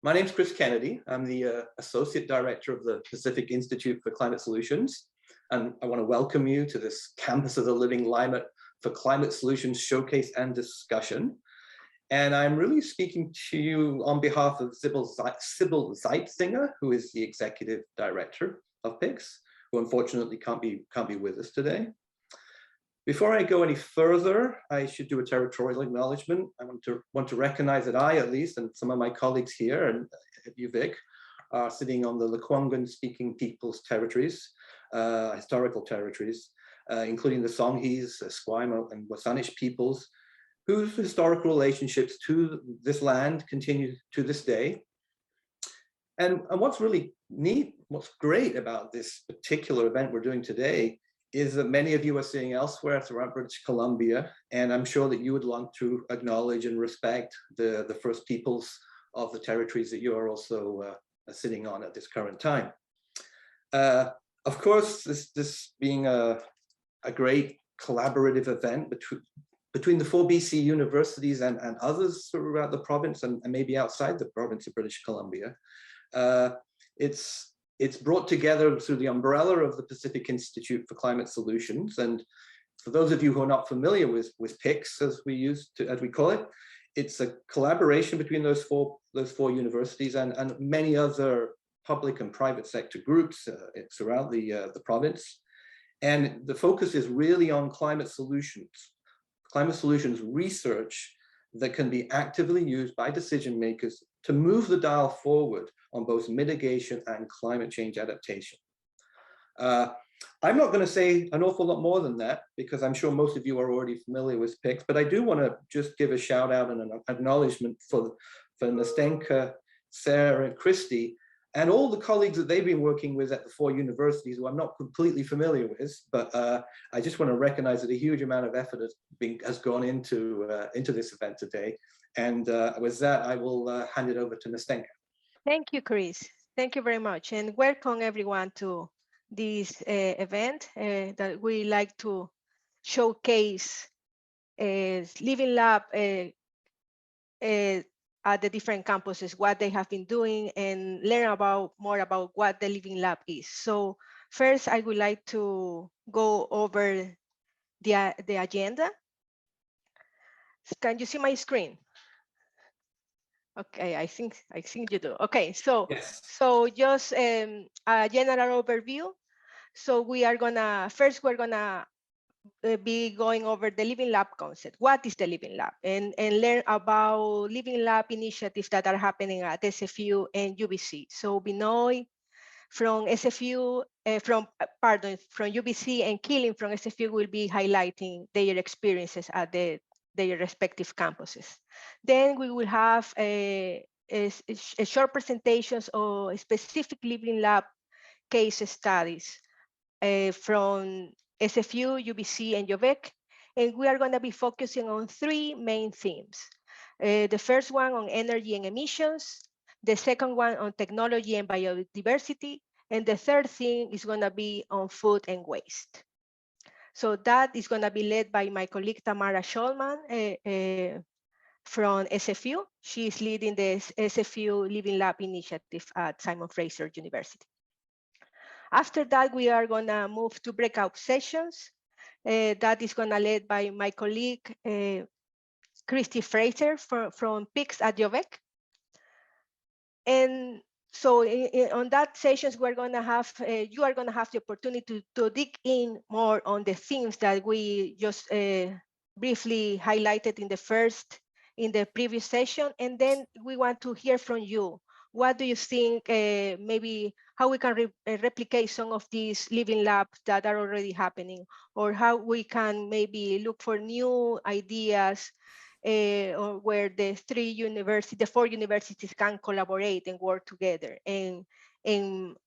My name's Chris Kennedy. I'm the Associate Director of the Pacific Institute for Climate Solutions. And I want to welcome you to this Campus of the Living Lab for Climate Solutions Showcase and Discussion. And I'm really speaking to you on behalf of Sybil Zeitzinger, who is the Executive Director of PICS, who unfortunately can't be with us today. Before I go any further, I should do a territorial acknowledgement. I want to recognize that I, at least, and some of my colleagues here and at UVic are sitting on the Lekwungen-speaking peoples' territories, historical territories, including the Songhees, Esquimalt, and Wasanish peoples, whose historical relationships to this land continue to this day. And what's really neat, what's great about this particular event we're doing today is that many of you are seeing elsewhere throughout British Columbia, and I'm sure that you would want to acknowledge and respect the First Peoples of the territories that you are also sitting on at this current time. Of course, this being a great collaborative event between the 4 BC universities and others throughout the province and maybe outside the province of British Columbia, it's brought together through the umbrella of the Pacific Institute for Climate Solutions. And for those of you who are not familiar with PICS, as we call it, it's a collaboration between those four universities and many other public and private sector groups throughout the province. And the focus is really on climate solutions research that can be actively used by decision makers to move the dial forward on both mitigation and climate change adaptation. I'm not going to say an awful lot more than that because I'm sure most of you are already familiar with PICS, but I do want to just give a shout out and an acknowledgement for Nastenka, Sarah, and Christy, and all the colleagues that they've been working with at the 4 universities who I'm not completely familiar with, but I just want to recognize that a huge amount of effort has gone into this event today. And with that, I will hand it over to Nastenka. Thank you, Chris. Thank you very much. And welcome everyone to this event that we like to showcase Living Lab at the different campuses, what they have been doing, and learn more about what the Living Lab is. So first, I would like to go over the agenda. Can you see my screen? Okay, I think you do. Okay, so yes. So just a general overview. So we're gonna be going over the Living Lab concept. What is the Living Lab? And learn about Living Lab initiatives that are happening at SFU and UBC. So Binoy from SFU, from UBC, and Killing from SFU will be highlighting their experiences at their respective campuses. Then we will have a short presentations of specific Living Lab case studies from SFU, UBC, and UVic, and we are going to be focusing on 3 main themes. The first one on energy and emissions, the second one on technology and biodiversity, and the third thing is going to be on food and waste. So that is going to be led by my colleague Tamara Schulman from SFU. She is leading the SFU Living Lab initiative at Simon Fraser University. After that, we are going to move to breakout sessions. That is going to be led by my colleague, Christy Fraser from PICS at UVic. And so on that sessions, we're going to have, you are going to have the opportunity to dig in more on the themes that we just briefly highlighted in the previous session. And then we want to hear from you. What do you think, maybe how we can replicate some of these Living Labs that are already happening, or how we can maybe look for new ideas or where the 4 universities can collaborate and work together and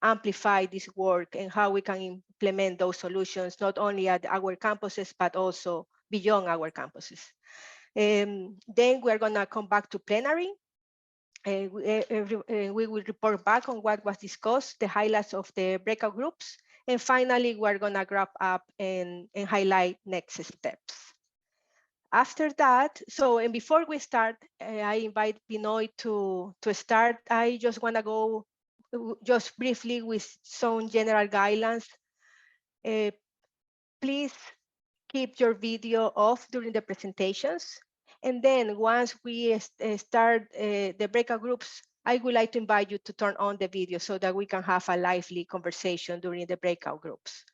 amplify this work, and how we can implement those solutions, not only at our campuses, but also beyond our campuses. Then we're gonna come back to plenary. We will report back on what was discussed, the highlights of the breakout groups, and finally, we're gonna wrap up and highlight next steps. After that, and before we start, I invite Binoy to start. I just want to go just briefly with some general guidelines. Please keep your video off during the presentations. And then once we start the breakout groups, I would like to invite you to turn on the video so that we can have a lively conversation during the breakout groups.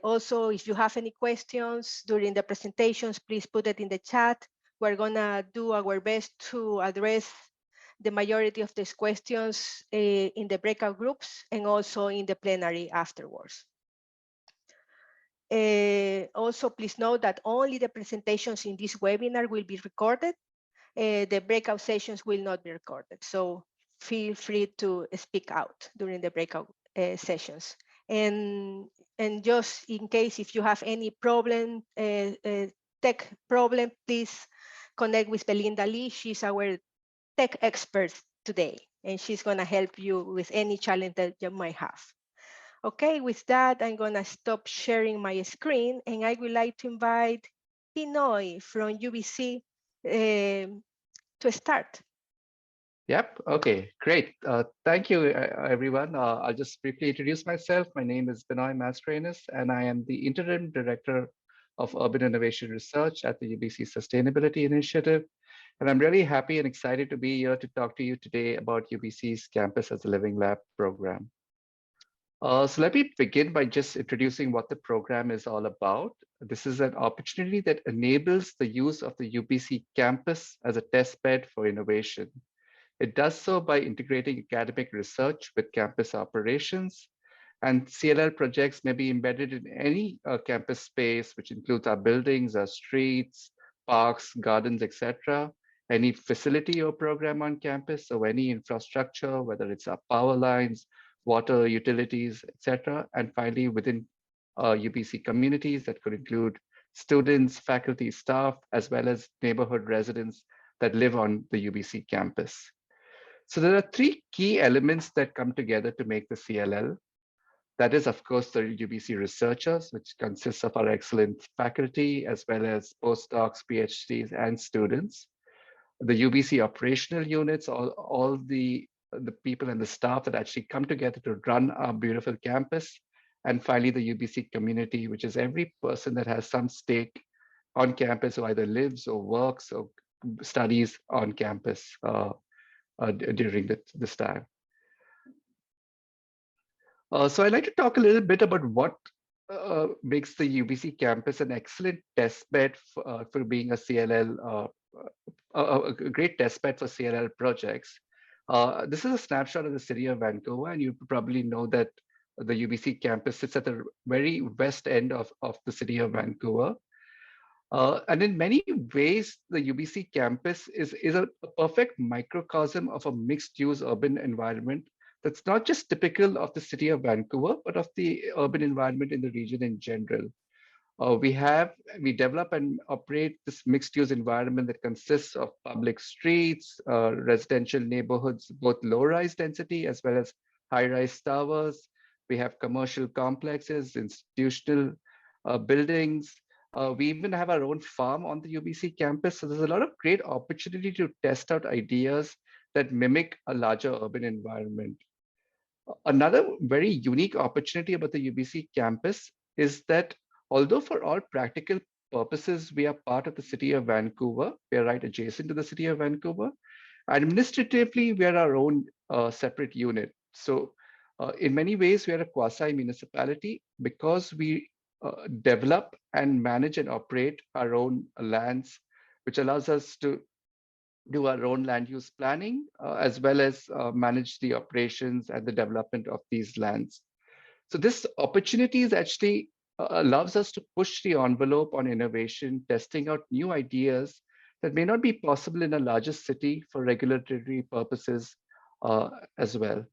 Also, if you have any questions during the presentations, please put it in the chat. We're gonna do our best to address the majority of these questions in the breakout groups and also in the plenary afterwards. Also, please note that only the presentations in this webinar will be recorded. The breakout sessions will not be recorded. So feel free to speak out during the breakout sessions. And just in case if you have any problem, tech problem, please connect with Belinda Lee. She's our tech expert today, and she's gonna help you with any challenge that you might have. Okay, with that, I'm gonna stop sharing my screen, and I would like to invite Binoy from UBC to start. Yep. Okay, great. Thank you, everyone. I'll just briefly introduce myself. My name is Binoy Mascarenas, and I am the Interim Director of Urban Innovation Research at the UBC Sustainability Initiative. And I'm really happy and excited to be here to talk to you today about UBC's Campus as a Living Lab program. So let me begin by just introducing what the program is all about. This is an opportunity that enables the use of the UBC campus as a test bed for innovation. It does so by integrating academic research with campus operations, and CLL projects may be embedded in any campus space, which includes our buildings, our streets, parks, gardens, etc. Any facility or program on campus, or any infrastructure, whether it's our power lines, water, utilities, etc. And finally, within UBC communities, that could include students, faculty, staff, as well as neighborhood residents that live on the UBC campus. So there are three key elements that come together to make the CLL. That is, of course, the UBC researchers, which consists of our excellent faculty, as well as postdocs, PhDs, and students. The UBC operational units, all the people and the staff that actually come together to run our beautiful campus. And finally, the UBC community, which is every person that has some stake on campus who either lives or works or studies on campus during this time. So I'd like to talk a little bit about what makes the UBC campus an excellent test bed for being a CLL, a great test bed for CLL projects. This is a snapshot of the city of Vancouver, and you probably know that the UBC campus sits at the very west end of the city of Vancouver. And in many ways, the UBC campus is a perfect microcosm of a mixed-use urban environment that's not just typical of the city of Vancouver, but of the urban environment in the region in general. We develop and operate this mixed-use environment that consists of public streets, residential neighborhoods, both low-rise density as well as high-rise towers. We have commercial complexes, institutional buildings. We even have our own farm on the UBC campus. So there's a lot of great opportunity to test out ideas that mimic a larger urban environment. Another very unique opportunity about the UBC campus is that although for all practical purposes, we are part of the city of Vancouver, we are right adjacent to the city of Vancouver, administratively, we are our own separate unit. So in many ways, we are a quasi-municipality because we develop and manage and operate our own lands, which allows us to do our own land use planning, as well as manage the operations and the development of these lands. So this opportunity is actually allows us to push the envelope on innovation, testing out new ideas that may not be possible in a larger city for regulatory purposes as well.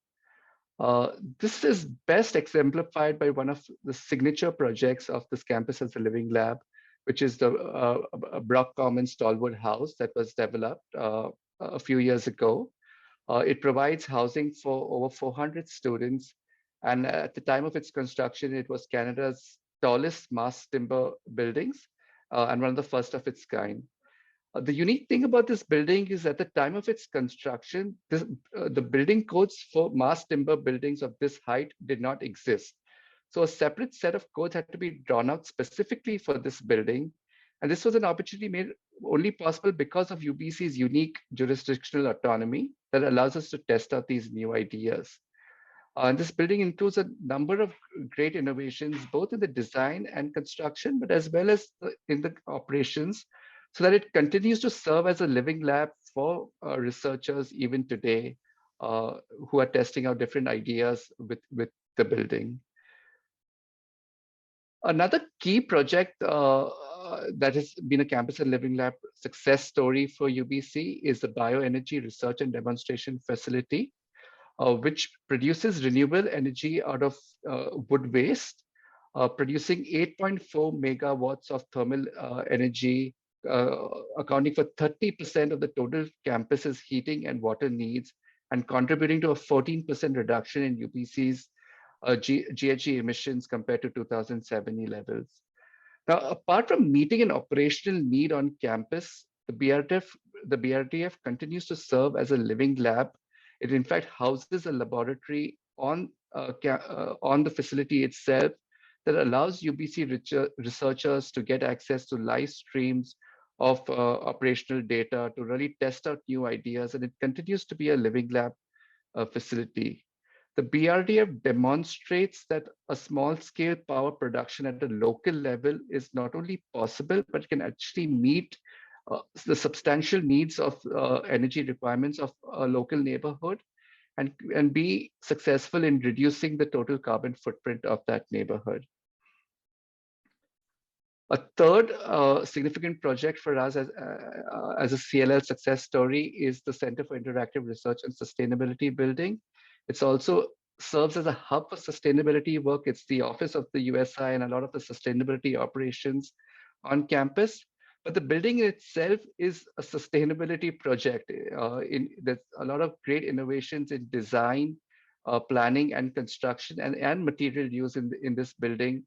This is best exemplified by one of the signature projects of this Campus as a Living Lab, which is the Brock Commons Tallwood House that was developed a few years ago. It provides housing for over 400 students. And at the time of its construction, it was Canada's tallest mass timber buildings. and one of the first of its kind. The unique thing about this building is at the time of its construction, the building codes for mass timber buildings of this height did not exist. So a separate set of codes had to be drawn out specifically for this building. And this was an opportunity made only possible because of UBC's unique jurisdictional autonomy that allows us to test out these new ideas. And this building includes a number of great innovations, both in the design and construction, but as well as in the operations, so that it continues to serve as a living lab for researchers even today who are testing out different ideas with the building. Another key project that has been a campus and living lab success story for UBC is the BioEnergy Research and Demonstration Facility, which produces renewable energy out of wood waste, producing 8.4 megawatts of thermal energy, accounting for 30% of the total campus's heating and water needs, and contributing to a 14% reduction in UBC's GHG emissions compared to 2007 levels. Now, apart from meeting an operational need on campus, the BRDF continues to serve as a living lab. It in fact houses a laboratory on the facility itself that allows UBC researchers to get access to live streams of operational data to really test out new ideas, and it continues to be a living lab facility. The BRDF demonstrates that a small-scale power production at a local level is not only possible, but can actually meet the substantial needs of energy requirements of a local neighborhood and be successful in reducing the total carbon footprint of that neighborhood. A third significant project for us as a CLL success story is the Center for Interactive Research and Sustainability building. It also serves as a hub for sustainability work. It's the office of the USI and a lot of the sustainability operations on campus. But the building itself is a sustainability project. There's a lot of great innovations in design, planning, and construction, and material use in this building.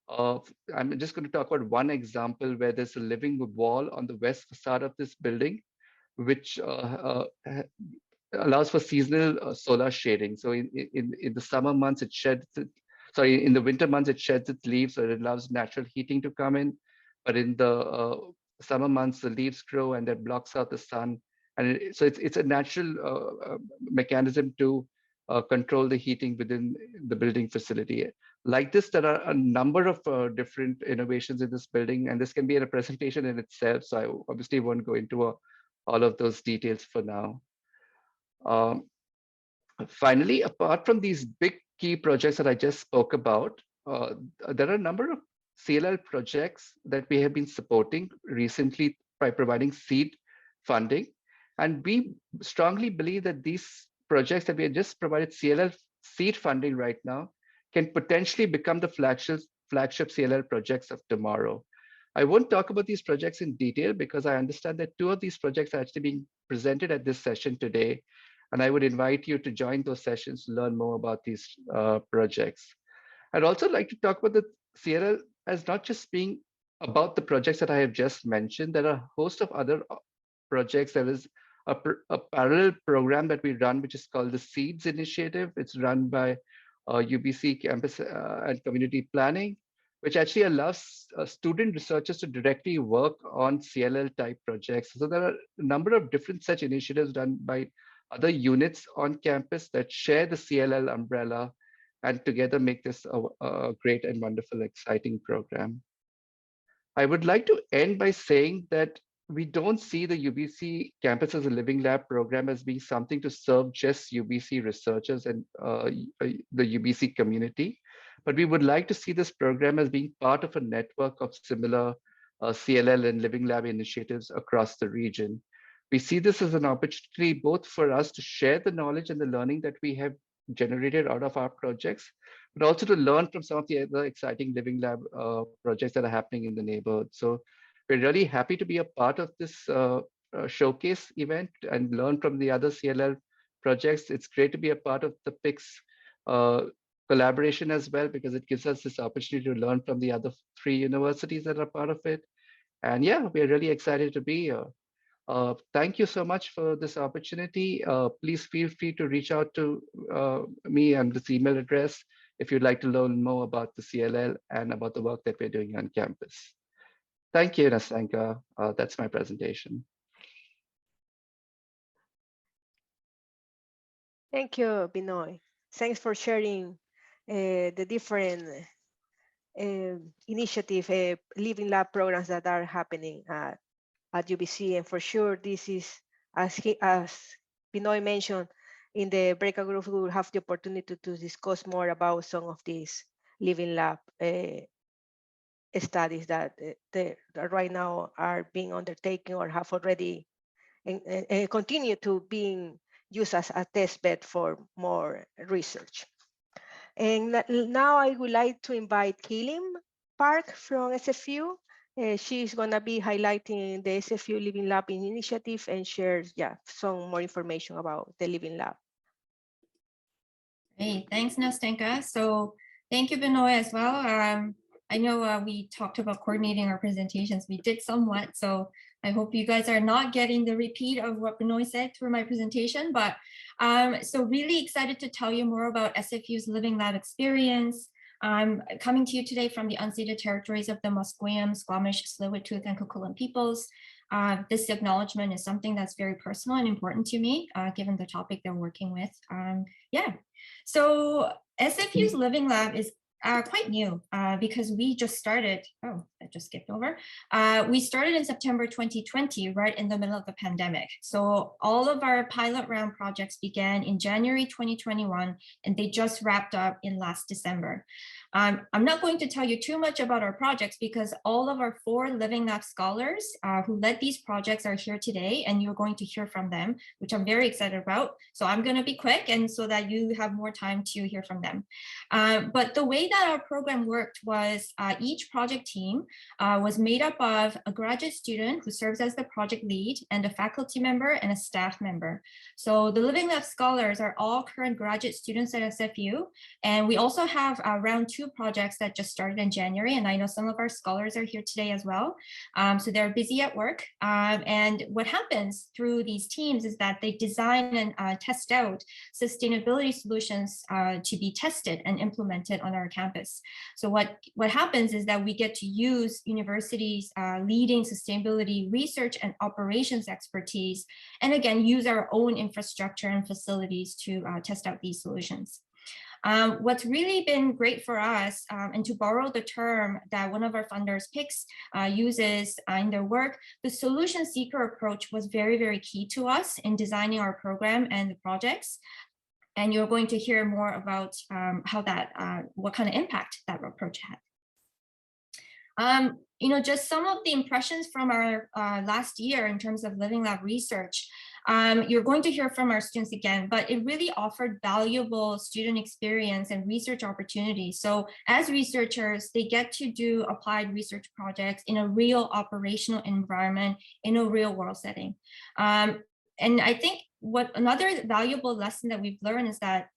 I'm just going to talk about one example where there's a living wall on the west facade of this building, which allows for seasonal solar shading. So in the summer months, it sheds in the winter months, it sheds its leaves, so it allows natural heating to come in. But in the summer months, the leaves grow and that blocks out the sun. And so it's a natural mechanism to control the heating within the building facility. Like this, there are a number of different innovations in this building, and this can be in a presentation in itself. So I obviously won't go into all of those details for now. Finally, apart from these big key projects that I just spoke about, there are a number of CLL projects that we have been supporting recently by providing seed funding. And we strongly believe that these projects that we have just provided CLL seed funding right now can potentially become the flagship CLL projects of tomorrow. I won't talk about these projects in detail because I understand that 2 of these projects are actually being presented at this session today. And I would invite you to join those sessions to learn more about these projects. I'd also like to talk about the CLL as not just being about the projects that I have just mentioned. There are a host of other projects. There is a parallel program that we run, which is called the SEEDS Initiative. It's run by UBC Campus and Community Planning, which actually allows student researchers to directly work on CLL type projects. So there are a number of different such initiatives done by other units on campus that share the CLL umbrella and together make this a great and wonderful, exciting program. I would like to end by saying that we don't see the UBC Campus as a Living Lab program as being something to serve just UBC researchers and the UBC community, but we would like to see this program as being part of a network of similar CLL and Living Lab initiatives across the region. We see this as an opportunity both for us to share the knowledge and the learning that we have generated out of our projects, but also to learn from some of the other exciting Living Lab projects that are happening in the neighborhood. So we're really happy to be a part of this showcase event and learn from the other CLL projects. It's great to be a part of the PICS collaboration as well, because it gives us this opportunity to learn from the other 3 universities that are part of it. And yeah, we're really excited to be here. Thank you so much for this opportunity. Please feel free to reach out to me and this email address if you'd like to learn more about the CLL and about the work that we're doing on campus. Thank you, Nastanka. That's my presentation. Thank you, Binoy. Thanks for sharing the different initiative, Living Lab programs that are happening at UBC. And for sure, this is, as Binoy mentioned, in the breakout group, we will have the opportunity to discuss more about some of these Living Lab studies that right now are being undertaken or have already and continue to being used as a test bed for more research. And now I would like to invite Kaylin Park from SFU. She's going to be highlighting the SFU Living Lab initiative and share some more information about the Living Lab. Hey, thanks, Nastanka. So thank you, Binoy, as well. I know we talked about coordinating our presentations. We did somewhat, so I hope you guys are not getting the repeat of what Binoy said through my presentation. But so really excited to tell you more about SFU's Living Lab experience. I'm coming to you today from the unceded territories of the Musqueam, Squamish, Tsleil-Waututh, and Coquitlam peoples. This acknowledgement is something that's very personal and important to me, given the topic they're working with. So SFU's Living Lab is quite new because we just started, I just skipped over. We started in September 2020, right in the middle of the pandemic. So all of our pilot round projects began in January 2021, and they just wrapped up in last December. I'm not going to tell you too much about our projects because all of our 4 Living Lab scholars who led these projects are here today, and you're going to hear from them, which I'm very excited about. So I'm going to be quick, and so that you have more time to hear from them. But the way that our program worked was each project team was made up of a graduate student who serves as the project lead and a faculty member and a staff member. So the Living Lab scholars are all current graduate students at SFU. And we also have round 2 projects that just started in January. And I know some of our scholars are here today as well. So they're busy at work. And what happens through these teams is that they design and test out sustainability solutions to be tested and implemented on our campus. So what happens is that we get to use universities' leading sustainability research and operations expertise, and again, use our own infrastructure and facilities to test out these solutions. What's really been great for us, and to borrow the term that one of our funders, PICS, uses in their work, the solution seeker approach was very, very key to us in designing our program and the projects. And you're going to hear more about how that, what kind of impact that approach had. Just some of the impressions from our last year in terms of Living Lab research. You're going to hear from our students again, but it really offered valuable student experience and research opportunities. So as researchers, they get to do applied research projects in a real operational environment, in a real world setting. And I think what another valuable lesson that we've learned is that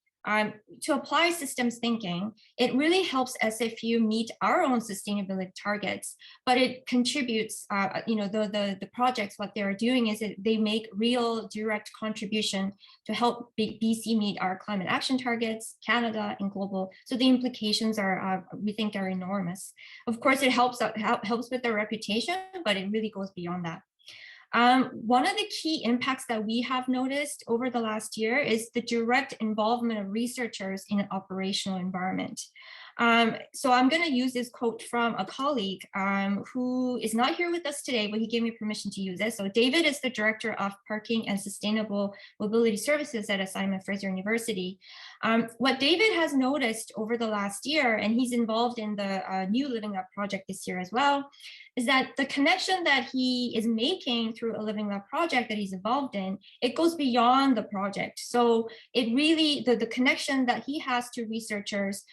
to apply systems thinking, it really helps SFU meet our own sustainability targets, but it contributes, the projects, what they're doing is they make real direct contribution to help BC meet our climate action targets, Canada and global. So the implications are, we think, are enormous. Of course, it helps with their reputation, but it really goes beyond that. One of the key impacts that we have noticed over the last year is the direct involvement of researchers in an operational environment. So I'm going to use this quote from a colleague who is not here with us today, but he gave me permission to use it. So David is the Director of Parking and Sustainable Mobility Services at Fraser Unuversity. What David has noticed over the last year, and he's involved in the new Living Lab project this year as well, is that the connection that he is making through a Living Lab project that he's involved in, it goes beyond the project. So it really, the connection that he has to researchers,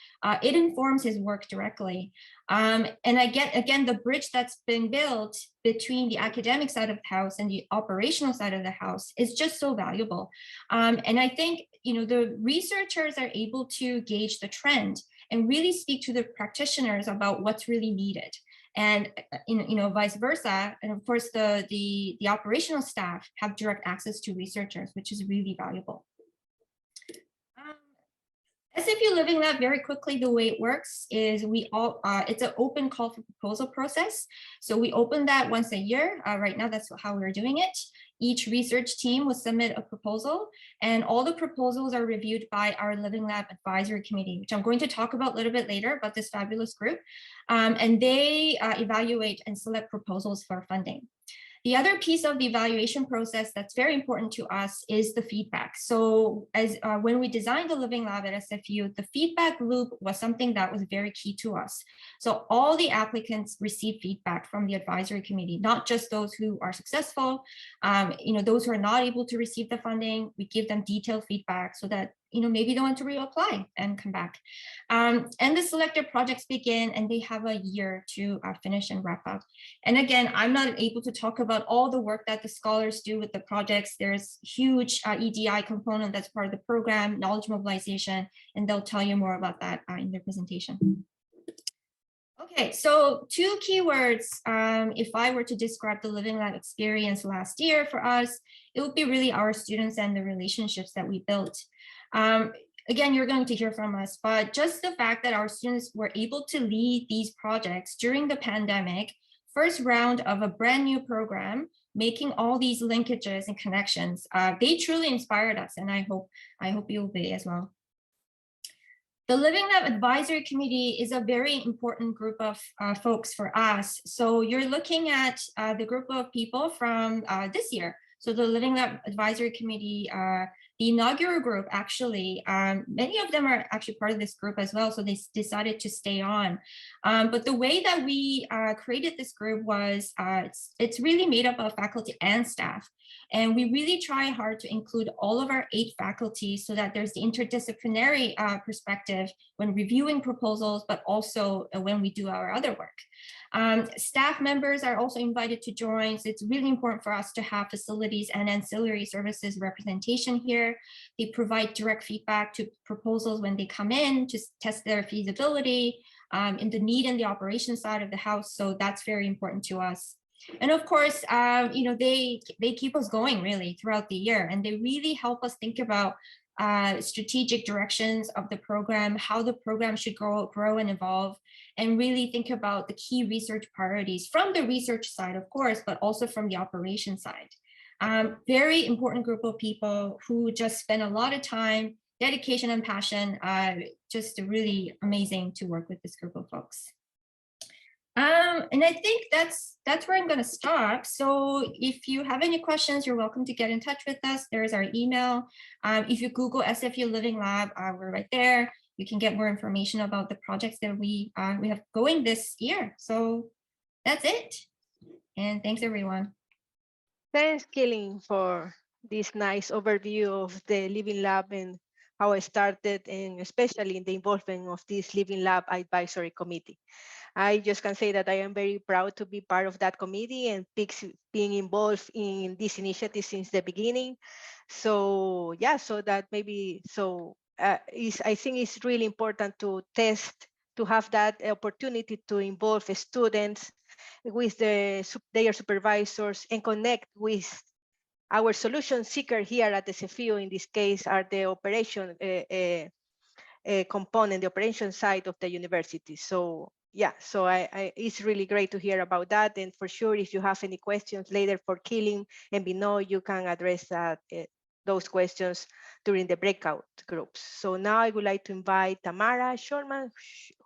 it informs his work directly. And again, the bridge that's been built between the academic side of the house and the operational side of the house is just so valuable. And I think, the researchers are able to gauge the trend and really speak to the practitioners about what's really needed. and vice versa. And of course, the operational staff have direct access to researchers, which is really valuable. SFU Living Lab, very quickly, the way it works is it's an open call for proposal process. So we open that once a year. Right now, that's how we're doing it. Each research team will submit a proposal, and all the proposals are reviewed by our Living Lab Advisory Committee, which I'm going to talk about a little bit later about this fabulous group. And they evaluate and select proposals for funding. The other piece of the evaluation process that's very important to us is the feedback. So when we designed the Living Lab at SFU, the feedback loop was something that was very key to us. So all the applicants receive feedback from the advisory committee, not just those who are successful, those who are not able to receive the funding. We give them detailed feedback so that maybe they want to reapply and come back. And the selected projects begin, and they have a year to finish and wrap up. And again, I'm not able to talk about all the work that the scholars do with the projects. There's huge EDI component that's part of the program, knowledge mobilization, and they'll tell you more about that in their presentation. Okay, so 2 keywords. If I were to describe the Living Lab experience last year for us, it would be really our students and the relationships that we built. Again, you're going to hear from us, but just the fact that our students were able to lead these projects during the pandemic, first round of a brand new program, making all these linkages and connections, they truly inspired us, and I hope you'll be as well. The Living Lab Advisory Committee is a very important group of folks for us. So you're looking at the group of people from this year. So the Living Lab Advisory Committee, the inaugural group, actually, many of them are actually part of this group as well, so they decided to stay on. But the way that we created this group was, it's really made up of faculty and staff. And we really try hard to include all of our 8 faculty so that there's the interdisciplinary perspective when reviewing proposals, but also when we do our other work. Staff members are also invited to join, so it's really important for us to have facilities and ancillary services representation here. They provide direct feedback to proposals when they come in to test their feasibility in the need and the operation side of the house, so that's very important to us. And of course, they keep us going really throughout the year, and they really help us think about strategic directions of the program, how the program should grow and evolve, and really think about the key research priorities from the research side, of course, but also from the operation side. Very important group of people who just spend a lot of time, dedication and passion, just really amazing to work with this group of folks. And I think that's where I'm going to stop. So if you have any questions, you're welcome to get in touch with us. There's our email. If you Google SFU Living Lab, we're right there. You can get more information about the projects that we have going this year. So that's it. And thanks, everyone. Thanks, Killing, for this nice overview of the Living Lab and how I started, and especially in the involvement of this Living Lab Advisory Committee. I just can say that I am very proud to be part of that committee and PICS being involved in this initiative since the beginning. So yeah, so that maybe, I think it's really important to have that opportunity to involve students with their supervisors and connect with our solution seeker here at the SFU. In this case, are the operation component, the operation side of the university. So yeah, so it's really great to hear about that. And for sure, if you have any questions later for Killing and Binoy, you can address that, those questions during the breakout groups. So now I would like to invite Tamara Schulman,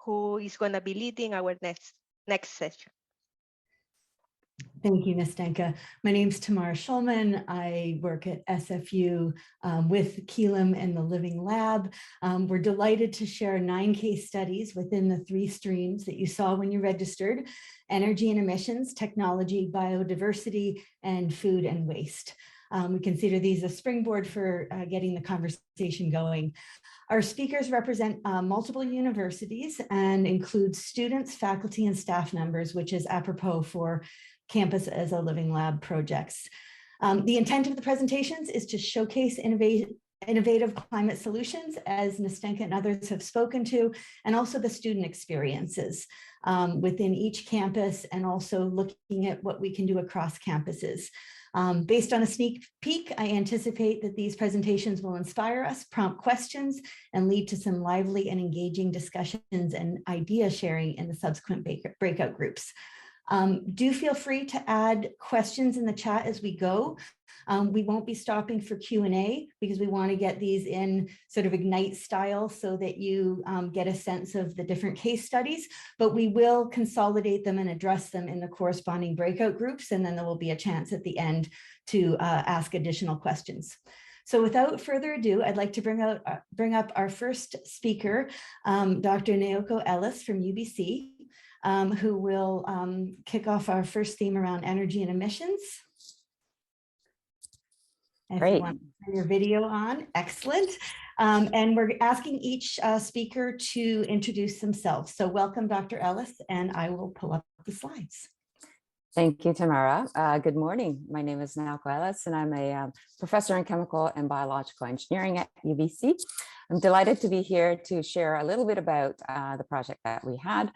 who is going to be leading our next session. Thank you, Ms. Denka. My name is Tamara Schulman. I work at SFU with Keelam and the Living Lab. We're delighted to share 9 case studies within the 3 streams that you saw when you registered: energy and emissions, technology, biodiversity, and food and waste. We consider these a springboard for getting the conversation going. Our speakers represent multiple universities and include students, faculty, and staff members, which is apropos for Campus as a Living Lab projects. The intent of the presentations is to showcase innovative climate solutions, as Nastenka and others have spoken to, and also the student experiences within each campus, and also looking at what we can do across campuses. Based on a sneak peek, I anticipate that these presentations will inspire us, prompt questions, and lead to some lively and engaging discussions and idea sharing in the subsequent breakout groups. Do feel free to add questions in the chat as we go. We won't be stopping for Q&A because we want to get these in sort of Ignite style so that you get a sense of the different case studies, but we will consolidate them and address them in the corresponding breakout groups, and then there will be a chance at the end to ask additional questions. So without further ado, I'd like to bring up our first speaker, Dr. Naoko Ellis from UBC, who will kick off our first theme around energy and emissions. If you want to turn your video on, excellent. And we're asking each speaker to introduce themselves. So welcome, Dr. Ellis, and I will pull up the slides. Thank you, Tamara. Good morning. My name is Naoko Ellis, and I'm a professor in chemical and biological engineering at UBC. I'm delighted to be here to share a little bit about the project that we had.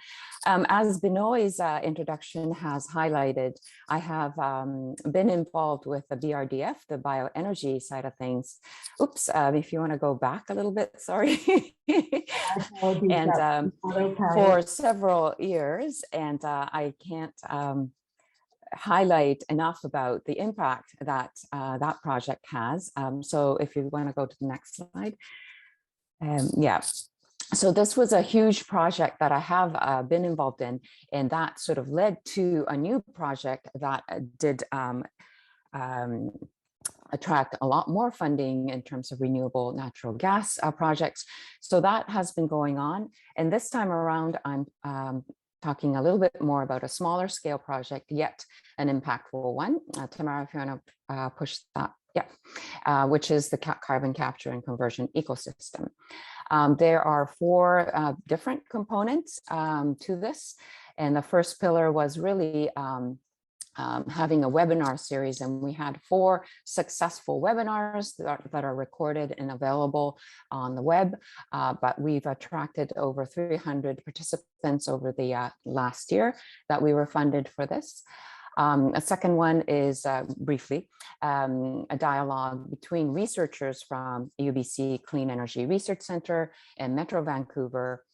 As Binoy's introduction has highlighted, I have been involved with the BRDF, the BioEnergy side of things. Oops, if you want to go back a little bit, sorry. And for several years, and I can't highlight enough about the impact that that project has. So if you want to go to the next slide. Yeah, so this was a huge project that I have been involved in, and that sort of led to a new project that did attract a lot more funding in terms of renewable natural gas projects. So that has been going on. And this time around, I'm talking a little bit more about a smaller scale project, yet an impactful one. Tamara, if you want to push that. Yeah, which is the carbon capture and conversion ecosystem. There are 4 different components to this. And the first pillar was really having a webinar series, and we had 4 successful webinars that are recorded and available on the web, but we've attracted over 300 participants over the last year that we were funded for this. A second one is briefly a dialogue between researchers from UBC Clean Energy Research Center and Metro Vancouver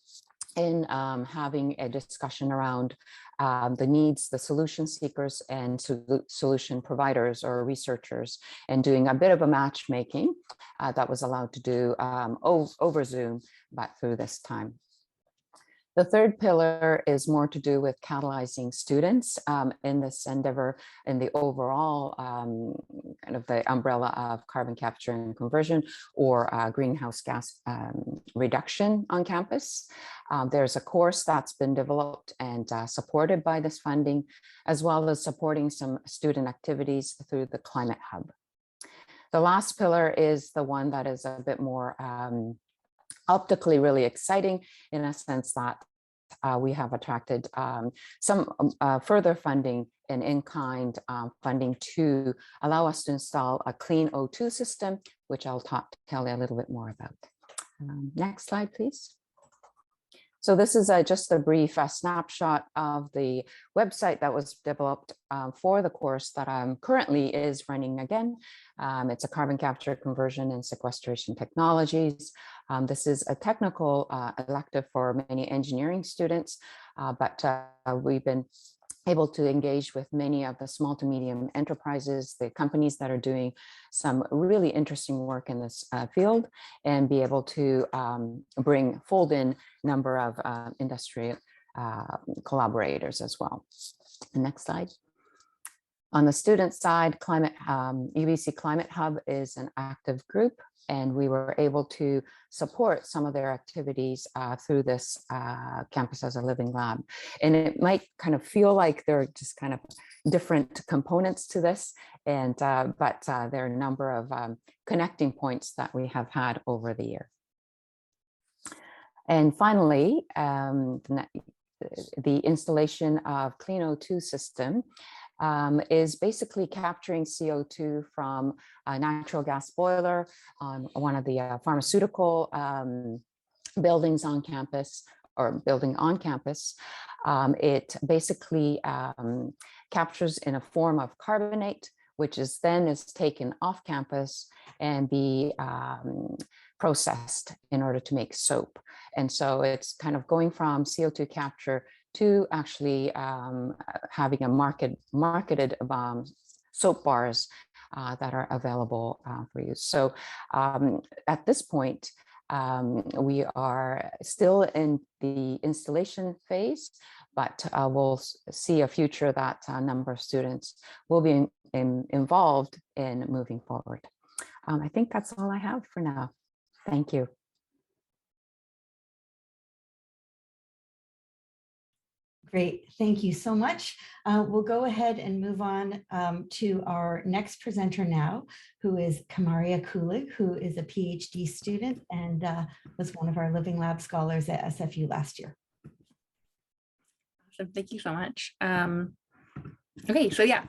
in having a discussion around the needs, the solution seekers and solution providers or researchers, and doing a bit of a matchmaking that was allowed to do over Zoom, but through this time. The third pillar is more to do with catalyzing students in this endeavor in the overall kind of the umbrella of carbon capture and conversion or greenhouse gas reduction on campus. There's a course that's been developed and supported by this funding, as well as supporting some student activities through the Climate Hub. The last pillar is the one that is a bit more optically really exciting in a sense that we have attracted some further funding and in-kind funding to allow us to install a clean O2 system, which I'll tell you a little bit more about. Next slide, please. So this is just a brief snapshot of the website that was developed for the course that currently is running again. It's a carbon capture, conversion, and sequestration technologies. This is a technical elective for many engineering students, but we've been able to engage with many of the small to medium enterprises, the companies that are doing some really interesting work in this field, and be able to fold in number of industry collaborators as well. Next slide. On the student side, UBC Climate Hub is an active group, and we were able to support some of their activities through this Campus as a Living Lab. And it might kind of feel like there are just kind of different components to this, and but there are a number of connecting points that we have had over the year. And finally, the installation of Clean O2 system is basically capturing CO2 from a natural gas boiler on one of the pharmaceutical buildings on campus, or building on campus. It basically captures in a form of carbonate, which is taken off campus and be processed in order to make soap. And so it's kind of going from CO2 capture to actually having a marketed soap bars that are available for use. So at this point, we are still in the installation phase, but we'll see a future that a number of students will be involved in moving forward. I think that's all I have for now. Thank you. Great, thank you so much. We'll go ahead and move on to our next presenter now, who is Kamaria Kulig, who is a PhD student and was one of our Living Lab scholars at SFU last year. Awesome, thank you so much. Okay, so yeah,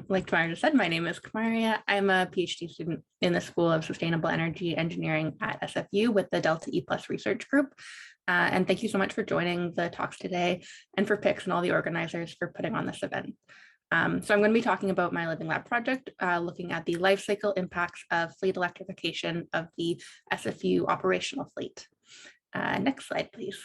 like Tamara just said, my name is Kamaria. I'm a PhD student in the School of Sustainable Energy Engineering at SFU with the Delta E+ research group. And thank you so much for joining the talks today, and for PICS and all the organizers for putting on this event. So I'm going to be talking about my Living Lab project, looking at the life cycle impacts of fleet electrification of the SFU operational fleet. Next slide, please.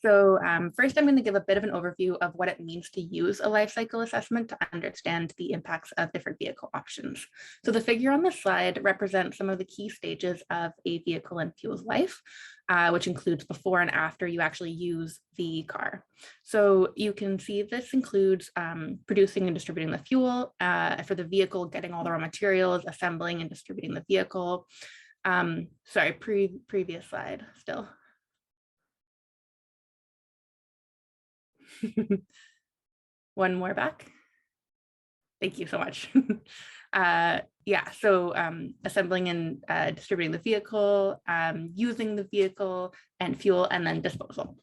So first, I'm going to give a bit of an overview of what it means to use a life cycle assessment to understand the impacts of different vehicle options. So the figure on this slide represents some of the key stages of a vehicle and fuel's life, which includes before and after you actually use the car. So you can see this includes producing and distributing the fuel for the vehicle, getting all the raw materials, assembling and distributing the vehicle. Sorry, previous slide still. One more back. Thank you so much. Yeah, so assembling and distributing the vehicle, using the vehicle and fuel, and then disposal.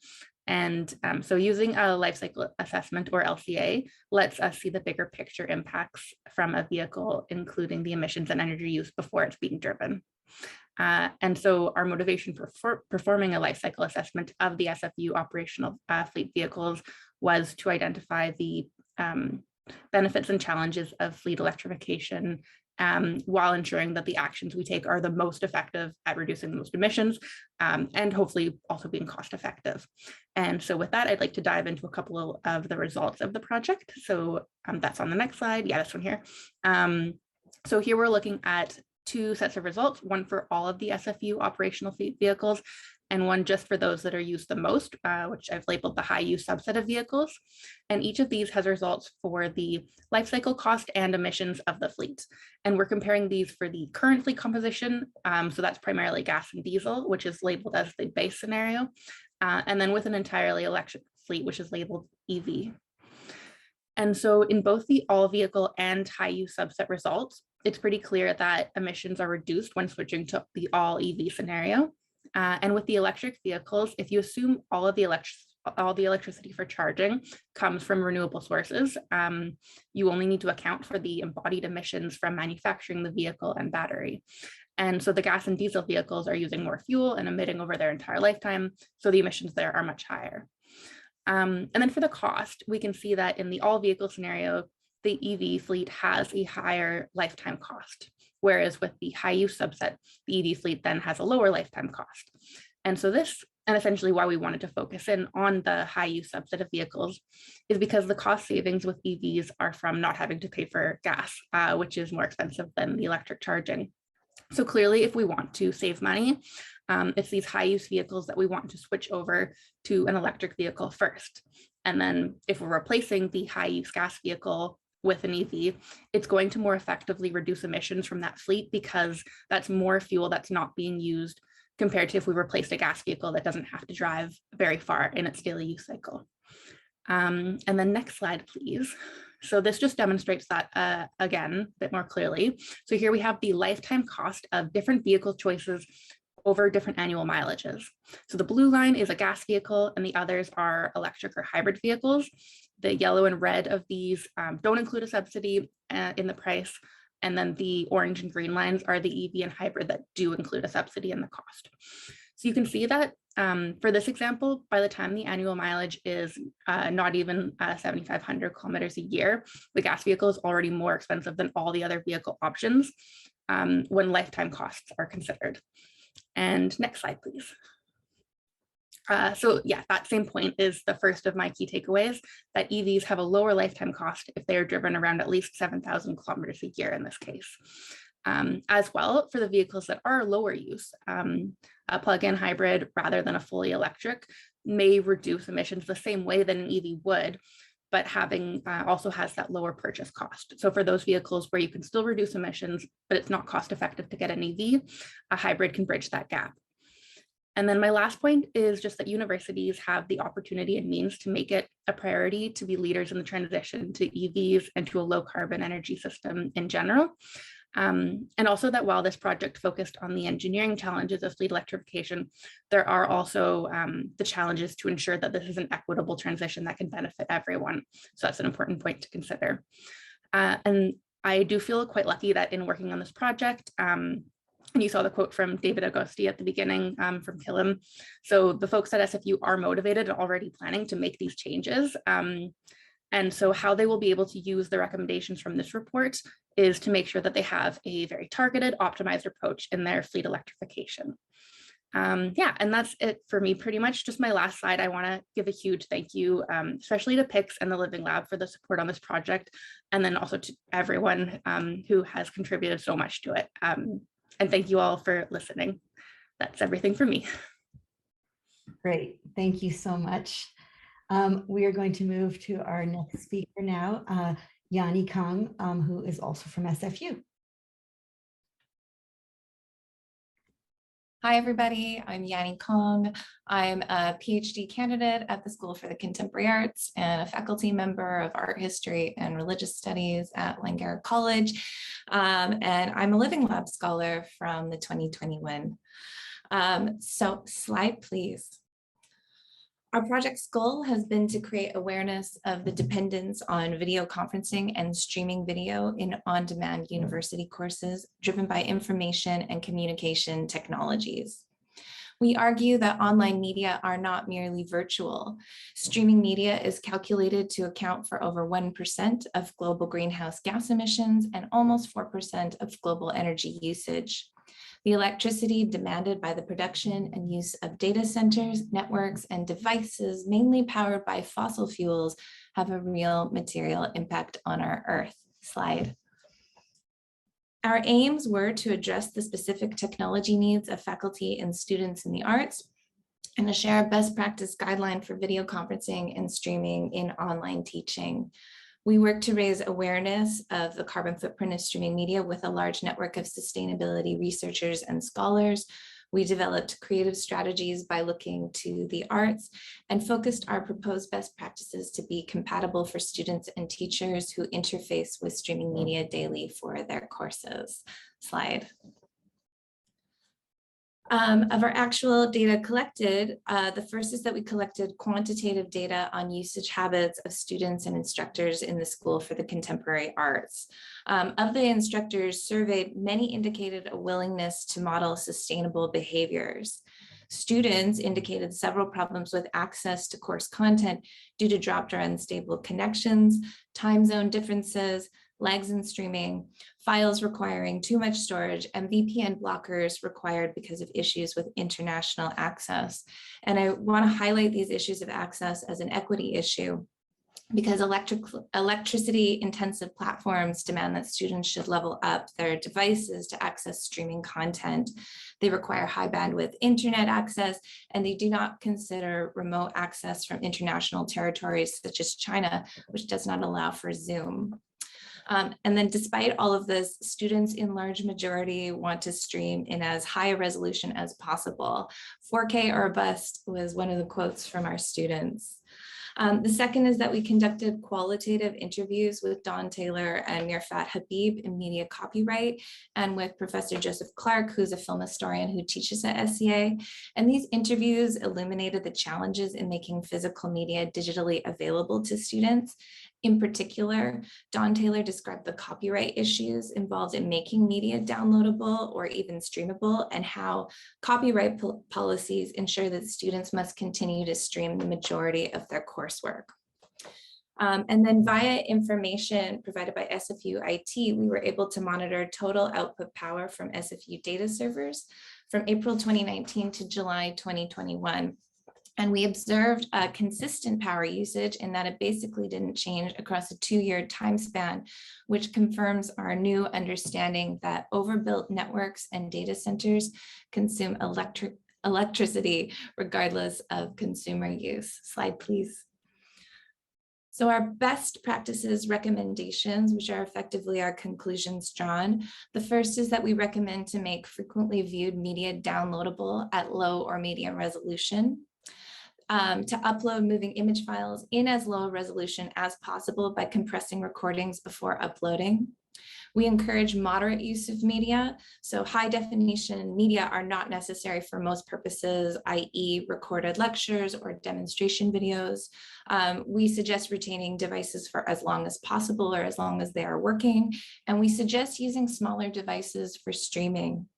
And so using a life cycle assessment, or LCA, lets us see the bigger picture impacts from a vehicle, including the emissions and energy use before it's being driven. And so our motivation for performing a life cycle assessment of the SFU operational fleet vehicles was to identify the benefits and challenges of fleet electrification, while ensuring that the actions we take are the most effective at reducing the most emissions, and hopefully also being cost effective. And so with that, I'd like to dive into a couple of the results of the project. So that's on the next slide. Yeah, this one here. So here we're looking at two sets of results, one for all of the SFU operational fleet vehicles, and one just for those that are used the most, which I've labeled the high use subset of vehicles. And each of these has results for the life cycle cost and emissions of the fleet. And we're comparing these for the current fleet composition. So that's primarily gas and diesel, which is labeled as the base scenario. And then with an entirely electric fleet, which is labeled EV. And so in both the all vehicle and high use subset results, it's pretty clear that emissions are reduced when switching to the all EV scenario. And with the electric vehicles, if you assume all the electricity for charging comes from renewable sources, you only need to account for the embodied emissions from manufacturing the vehicle and battery. And so the gas and diesel vehicles are using more fuel and emitting over their entire lifetime, so the emissions there are much higher. And then for the cost, we can see that in the all vehicle scenario, the EV fleet has a higher lifetime cost, whereas with the high use subset, the EV fleet then has a lower lifetime cost. And so this, and essentially why we wanted to focus in on the high use subset of vehicles, is because the cost savings with EVs are from not having to pay for gas, which is more expensive than the electric charging. So clearly, if we want to save money, it's these high use vehicles that we want to switch over to an electric vehicle first. And then if we're replacing the high use gas vehicle with an EV, it's going to more effectively reduce emissions from that fleet, because that's more fuel that's not being used compared to if we replaced a gas vehicle that doesn't have to drive very far in its daily use cycle. And then next slide, please. So this just demonstrates that again, a bit more clearly. So here we have the lifetime cost of different vehicle choices over different annual mileages. So the blue line is a gas vehicle and the others are electric or hybrid vehicles. The yellow and red of these don't include a subsidy in the price. And then the orange and green lines are the EV and hybrid that do include a subsidy in the cost. So you can see that for this example, by the time the annual mileage is not even 7,500 kilometers a year, the gas vehicle is already more expensive than all the other vehicle options when lifetime costs are considered. And next slide, please. So yeah, that same point is the first of my key takeaways, that EVs have a lower lifetime cost if they are driven around at least 7,000 kilometers a year in this case. As well, for the vehicles that are lower use, a plug-in hybrid rather than a fully electric may reduce emissions the same way that an EV would, but having also has that lower purchase cost. So for those vehicles where you can still reduce emissions, but it's not cost effective to get an EV, a hybrid can bridge that gap. And then my last point is just that universities have the opportunity and means to make it a priority to be leaders in the transition to EVs and to a low carbon energy system in general. And also that while this project focused on the engineering challenges of fleet electrification, there are also the challenges to ensure that this is an equitable transition that can benefit everyone. So that's an important point to consider. And I do feel quite lucky that in working on this project, and you saw the quote from David Agosti at the beginning from Killam. So the folks at SFU are motivated and already planning to make these changes. And so how they will be able to use the recommendations from this report is to make sure that they have a very targeted, optimized approach in their fleet electrification. Yeah, and that's it for me pretty much. Just my last slide, I want to give a huge thank you, especially to PICS and the Living Lab for the support on this project, and then also to everyone who has contributed so much to it. And thank you all for listening. That's everything for me. Great, thank you so much. We are going to move to our next speaker now, Yanni Kong, who is also from SFU. Hi, everybody. I'm Yanni Kong. I'm a PhD candidate at the School for the Contemporary Arts and a faculty member of Art History and Religious Studies at Langara College. And I'm a Living Lab scholar from the 2021. So slide, please. Our project's goal has been to create awareness of the dependence on video conferencing and streaming video in on-demand university courses driven by information and communication technologies. We argue that online media are not merely virtual. Streaming media is calculated to account for over 1% of global greenhouse gas emissions and almost 4% of global energy usage. The electricity demanded by the production and use of data centers, networks, and devices mainly powered by fossil fuels have a real material impact on our Earth. Slide. Our aims were to address the specific technology needs of faculty and students in the arts and to share a best practice guideline for video conferencing and streaming in online teaching. We work to raise awareness of the carbon footprint of streaming media with a large network of sustainability researchers and scholars. We developed creative strategies by looking to the arts and focused our proposed best practices to be compatible for students and teachers who interface with streaming media daily for their courses. Slide. Of our actual data collected, the first is that we collected quantitative data on usage habits of students and instructors in the School for the Contemporary Arts. Of the instructors surveyed, many indicated a willingness to model sustainable behaviors. Students indicated several problems with access to course content due to dropped or unstable connections, time zone differences, lags in streaming, files requiring too much storage, and VPN blockers required because of issues with international access. And I want to highlight these issues of access as an equity issue because electricity intensive platforms demand that students should level up their devices to access streaming content. They require high bandwidth internet access, and they do not consider remote access from international territories such as China, which does not allow for Zoom. And then despite all of this, students in large majority want to stream in as high a resolution as possible. 4K or bust was one of the quotes from our students. The second is that we conducted qualitative interviews with Don Taylor and Mirfat Habib in media copyright, and with Professor Joseph Clark, who's a film historian who teaches at SCA. And these interviews illuminated the challenges in making physical media digitally available to students. In particular, Don Taylor described the copyright issues involved in making media downloadable or even streamable, and how copyright policies ensure that students must continue to stream the majority of their coursework. And then via information provided by SFU IT, we were able to monitor total output power from SFU data servers from April 2019 to July 2021. And we observed a consistent power usage in that it basically didn't change across a 2-year time span, which confirms our new understanding that overbuilt networks and data centers consume electricity regardless of consumer use. Slide, please. So our best practices recommendations, which are effectively our conclusions drawn. The first is that we recommend to make frequently viewed media downloadable at low or medium resolution. To upload moving image files in as low a resolution as possible by compressing recordings before uploading. We encourage moderate use of media, so high definition media are not necessary for most purposes, i.e. recorded lectures or demonstration videos. We suggest retaining devices for as long as possible or as long as they are working, and we suggest using smaller devices for streaming.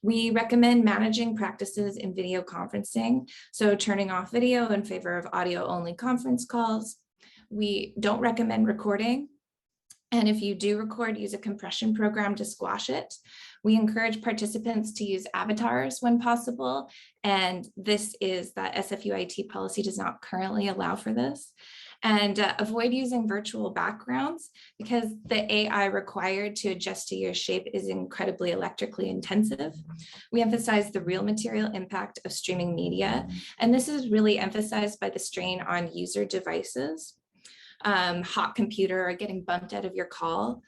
We recommend managing practices in video conferencing, so turning off video in favor of audio-only conference calls. We don't recommend recording, and if you do record, use a compression program to squash it. We encourage participants to use avatars when possible, and this is that SFU IT policy does not currently allow for this. And avoid using virtual backgrounds because the AI required to adjust to your shape is incredibly electrically intensive. We emphasize the real material impact of streaming media, and this is really emphasized by the strain on user devices, hot computer, or getting bumped out of your call.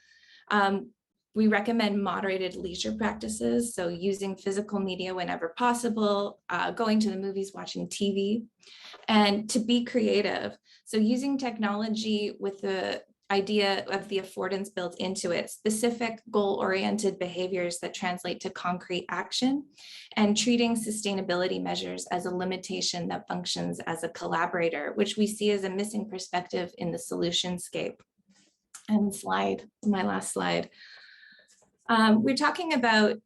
We recommend moderated leisure practices, so using physical media whenever possible, going to the movies, watching TV, and to be creative. So using technology with the idea of the affordance built into it, specific goal-oriented behaviors that translate to concrete action, and treating sustainability measures as a limitation that functions as a collaborator, which we see as a missing perspective in the solutionscape. And my last slide. We're talking about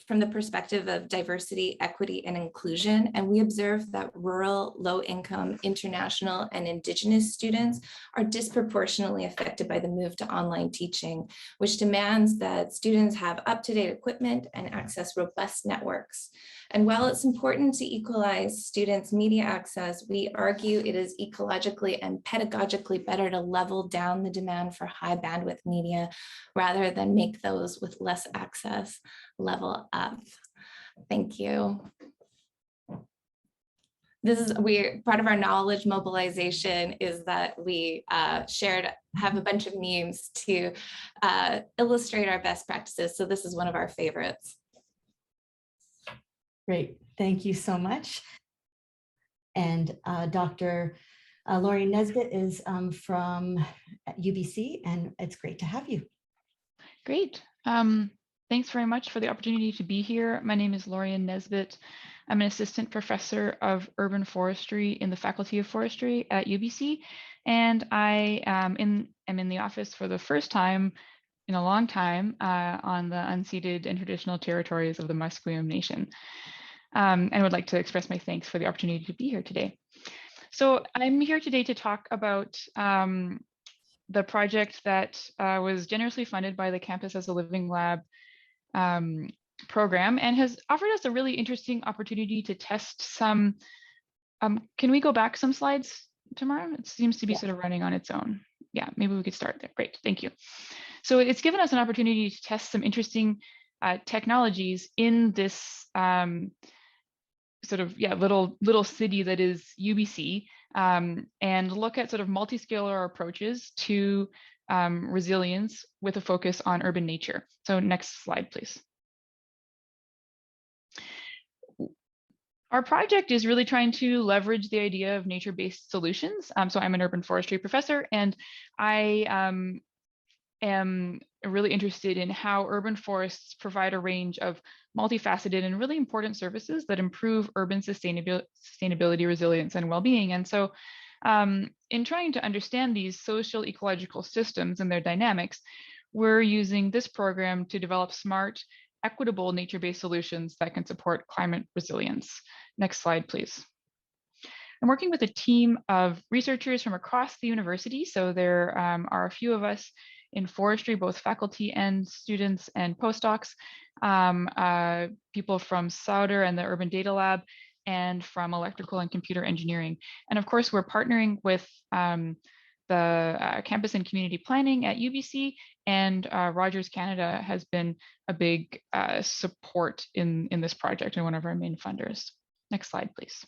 from the perspective of diversity, equity, and inclusion, and we observe that rural, low-income, international, and Indigenous students are disproportionately affected by the move to online teaching, which demands that students have up-to-date equipment and access robust networks. And while it's important to equalize students' media access, we argue it is ecologically and pedagogically better to level down the demand for high bandwidth media rather than make those with less access level up. Thank you. This is part of our knowledge mobilization is that we have a bunch of memes to illustrate our best practices. So this is one of our favorites. Great, thank you so much. And Dr. Laurie Nesbitt is from UBC, and it's great to have you. Great. Thanks very much for the opportunity to be here. My name is Laurie Nesbitt. I'm an assistant professor of urban forestry in the Faculty of Forestry at UBC, and I am in the office for the first time in a long time on the unceded and traditional territories of the Musqueam Nation. And would like to express my thanks for the opportunity to be here today. So I'm here today to talk about the project that was generously funded by the Campus as a Living Lab program and has offered us a really interesting opportunity to test some, can we go back some slides tomorrow? It seems to be sort of running on its own. Yeah, maybe we could start there. Great, thank you. So it's given us an opportunity to test some interesting technologies in this sort of little city that is UBC, and look at sort of multi-scalar approaches to resilience with a focus on urban nature. So next slide, please. Our project is really trying to leverage the idea of nature-based solutions. So I'm an urban forestry professor, and I am really interested in how urban forests provide a range of multifaceted and really important services that improve urban sustainability, resilience, and well-being. And so in trying to understand these social ecological systems and their dynamics, we're using this program to develop smart, equitable nature-based solutions that can support climate resilience. Next slide, please. I'm working with a team of researchers from across the university. So there are a few of us in forestry, both faculty and students and postdocs, people from Sauder and the Urban Data Lab, and from electrical and computer engineering. And of course, we're partnering with the campus and community planning at UBC, and Rogers Canada has been a big support in this project and one of our main funders. Next slide, please.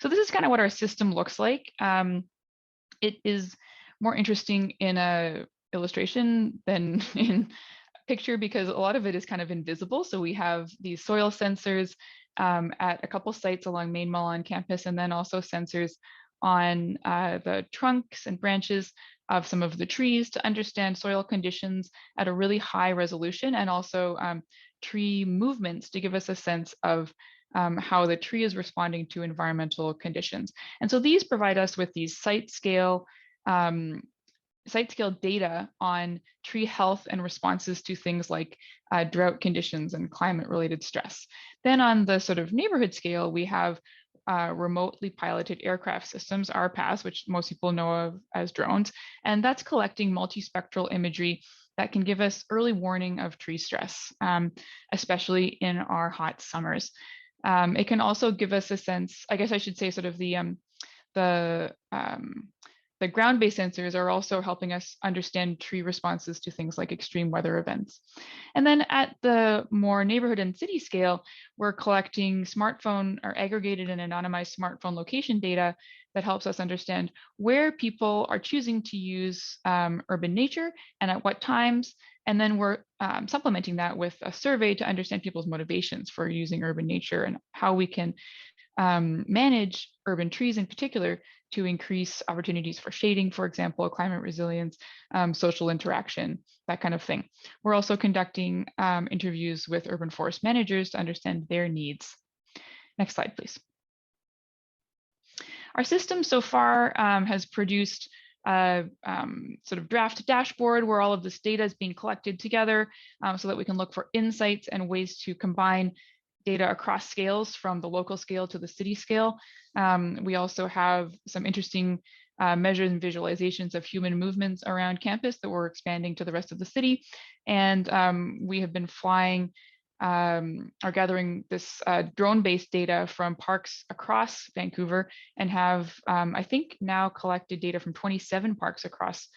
So this is kind of what our system looks like. It is more interesting in a illustration than in a picture because a lot of it is kind of invisible. So we have these soil sensors at a couple sites along Main Mall on campus, and then also sensors on the trunks and branches of some of the trees to understand soil conditions at a really high resolution, and also tree movements to give us a sense of how the tree is responding to environmental conditions. And so these provide us with these site scale data on tree health and responses to things like drought conditions and climate related stress. Then on the sort of neighborhood scale, we have remotely piloted aircraft systems, RPAS, which most people know of as drones, and that's collecting multispectral imagery that can give us early warning of tree stress, especially in our hot summers. It can also give us a sense, I guess I should say, sort of the ground-based sensors are also helping us understand tree responses to things like extreme weather events. And then at the more neighborhood and city scale, we're collecting smartphone or aggregated and anonymized smartphone location data that helps us understand where people are choosing to use urban nature and at what times. And then we're supplementing that with a survey to understand people's motivations for using urban nature and how we can manage urban trees in particular to increase opportunities for shading, for example, climate resilience, social interaction, that kind of thing. We're also conducting interviews with urban forest managers to understand their needs. Next slide, please. Our system so far has produced a sort of draft dashboard where all of this data is being collected together so that we can look for insights and ways to combine data across scales from the local scale to the city scale. We also have some interesting measures and visualizations of human movements around campus that we're expanding to the rest of the city. And we have been flying or gathering this drone-based data from parks across Vancouver and have, I think, now collected data from 27 parks across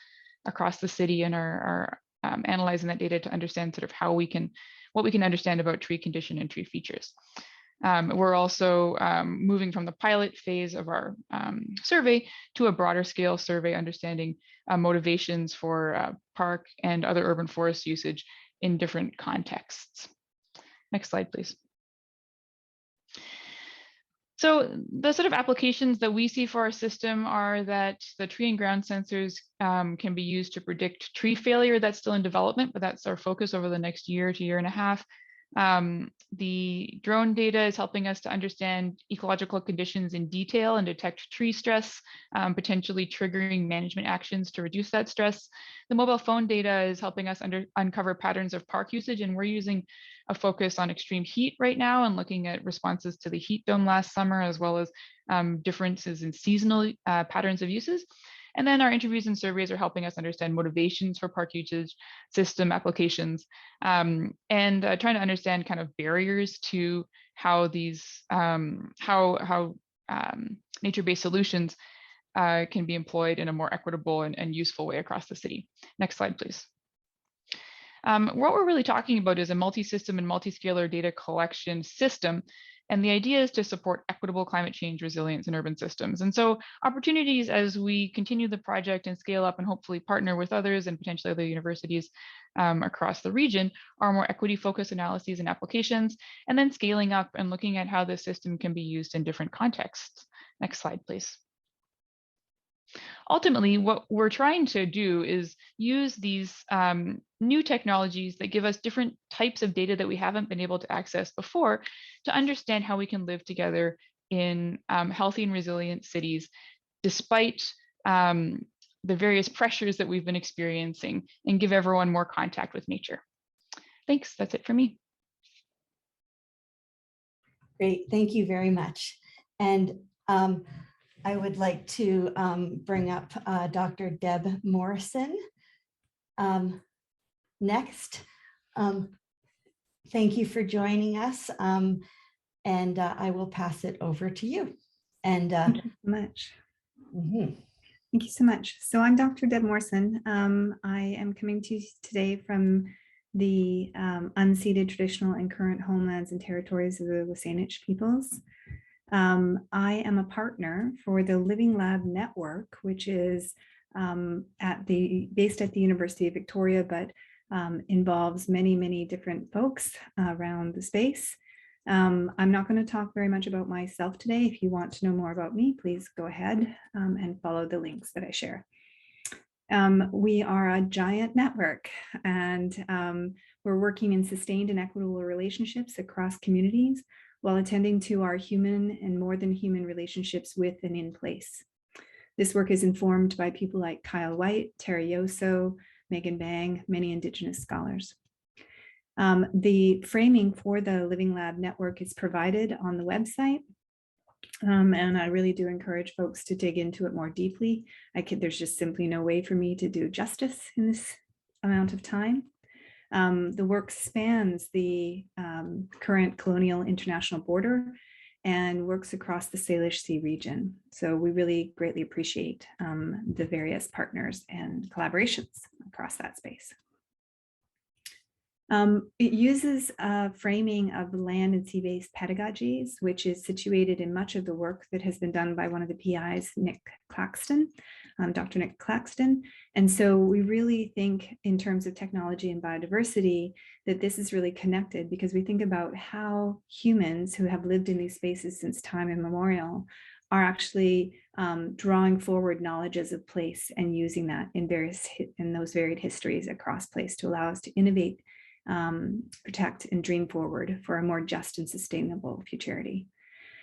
the city and are analyzing that data to understand sort of what we can understand about tree condition and tree features. We're also moving from the pilot phase of our survey to a broader scale survey understanding motivations for park and other urban forest usage in different contexts. Next slide, please. So the sort of applications that we see for our system are that the tree and ground sensors can be used to predict tree failure. That's still in development, but that's our focus over the next year to year and a half. The drone data is helping us to understand ecological conditions in detail and detect tree stress, potentially triggering management actions to reduce that stress. The mobile phone data is helping us uncover patterns of park usage, and we're using a focus on extreme heat right now and looking at responses to the heat dome last summer, as well as differences in seasonal patterns of uses. And then our interviews and surveys are helping us understand motivations for park usage, system applications, and trying to understand kind of barriers to how these nature-based solutions can be employed in a more equitable and useful way across the city. Next slide, please. What we're really talking about is a multi-system and multi-scalar data collection system. And the idea is to support equitable climate change resilience in urban systems. And so opportunities as we continue the project and scale up and hopefully partner with others and potentially other universities across the region are more equity focused analyses and applications, and then scaling up and looking at how this system can be used in different contexts. Next slide, please. Ultimately, what we're trying to do is use these new technologies that give us different types of data that we haven't been able to access before to understand how we can live together in healthy and resilient cities, despite the various pressures that we've been experiencing, and give everyone more contact with nature. Thanks, that's it for me. Great, thank you very much. And I would like to bring up Dr. Deb Morrison next. Thank you for joining us, and I will pass it over to you. And thank you so much. Thank you so much. So I'm Dr. Deb Morrison. I am coming to you today from the unceded traditional and current homelands and territories of the WSÁNEĆ peoples. I am a partner for the Living Lab network, which is based at the University of Victoria, but involves many, many different folks around the space. I'm not going to talk very much about myself today. If you want to know more about me, please go ahead and follow the links that I share. We are a giant network, and we're working in sustained and equitable relationships across communities while attending to our human and more than human relationships with and in place. This work is informed by people like Kyle White, Terry Yoso, Megan Bang, many Indigenous scholars. The framing for the Living Lab network is provided on the website, and I really do encourage folks to dig into it more deeply. There's just simply no way for me to do justice in this amount of time. The work spans the current colonial international border and works across the Salish Sea region. So we really greatly appreciate the various partners and collaborations across that space. It uses a framing of land and sea-based pedagogies, which is situated in much of the work that has been done by one of the PIs, Nick Claxton, Dr. Nick Claxton. And so we really think in terms of technology and biodiversity that this is really connected, because we think about how humans who have lived in these spaces since time immemorial are actually drawing forward knowledges of place and using that in those varied histories across place to allow us to innovate, protect, and dream forward for a more just and sustainable futurity.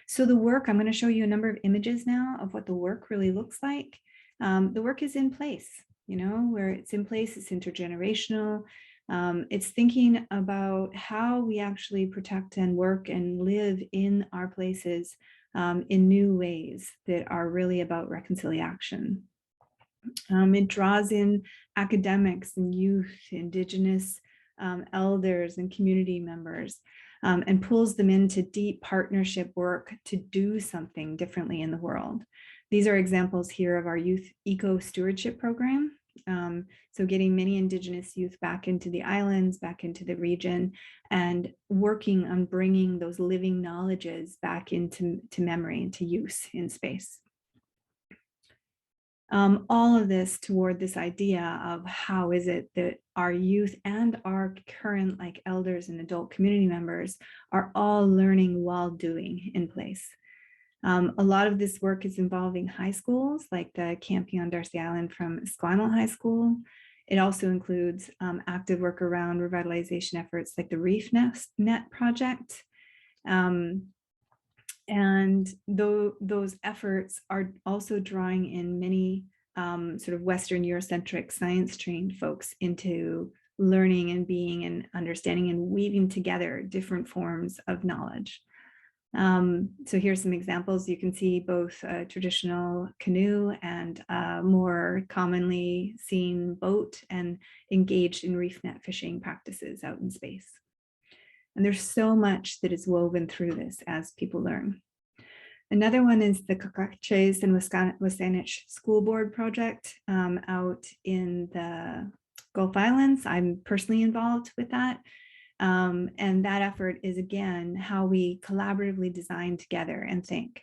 So the work, I'm going to show you a number of images now of what the work really looks like. The work is in place, where it's in place, it's intergenerational. It's thinking about how we actually protect and work and live in our places in new ways that are really about reconciliation. It draws in academics and youth, Indigenous elders and community members, and pulls them into deep partnership work to do something differently in the world. These are examples here of our youth eco-stewardship program. So getting many Indigenous youth back into the islands, back into the region, and working on bringing those living knowledges back into memory, into use in space. All of this toward this idea of how is it that our youth and our current elders and adult community members are all learning while doing in place. A lot of this work is involving high schools like the Campy on Darcy Island from Esquimalt High School. It also includes active work around revitalization efforts like the Reef Net project. And those efforts are also drawing in many sort of Western Eurocentric science-trained folks into learning and being and understanding and weaving together different forms of knowledge. So here's some examples. You can see both a traditional canoe and more commonly seen boat, and engaged in reef net fishing practices out in space. And there's so much that is woven through this as people learn. Another one is the Cockatches and WSÁNEĆ School Board project out in the Gulf Islands. I'm personally involved with that. And that effort is, again, how we collaboratively design together and think.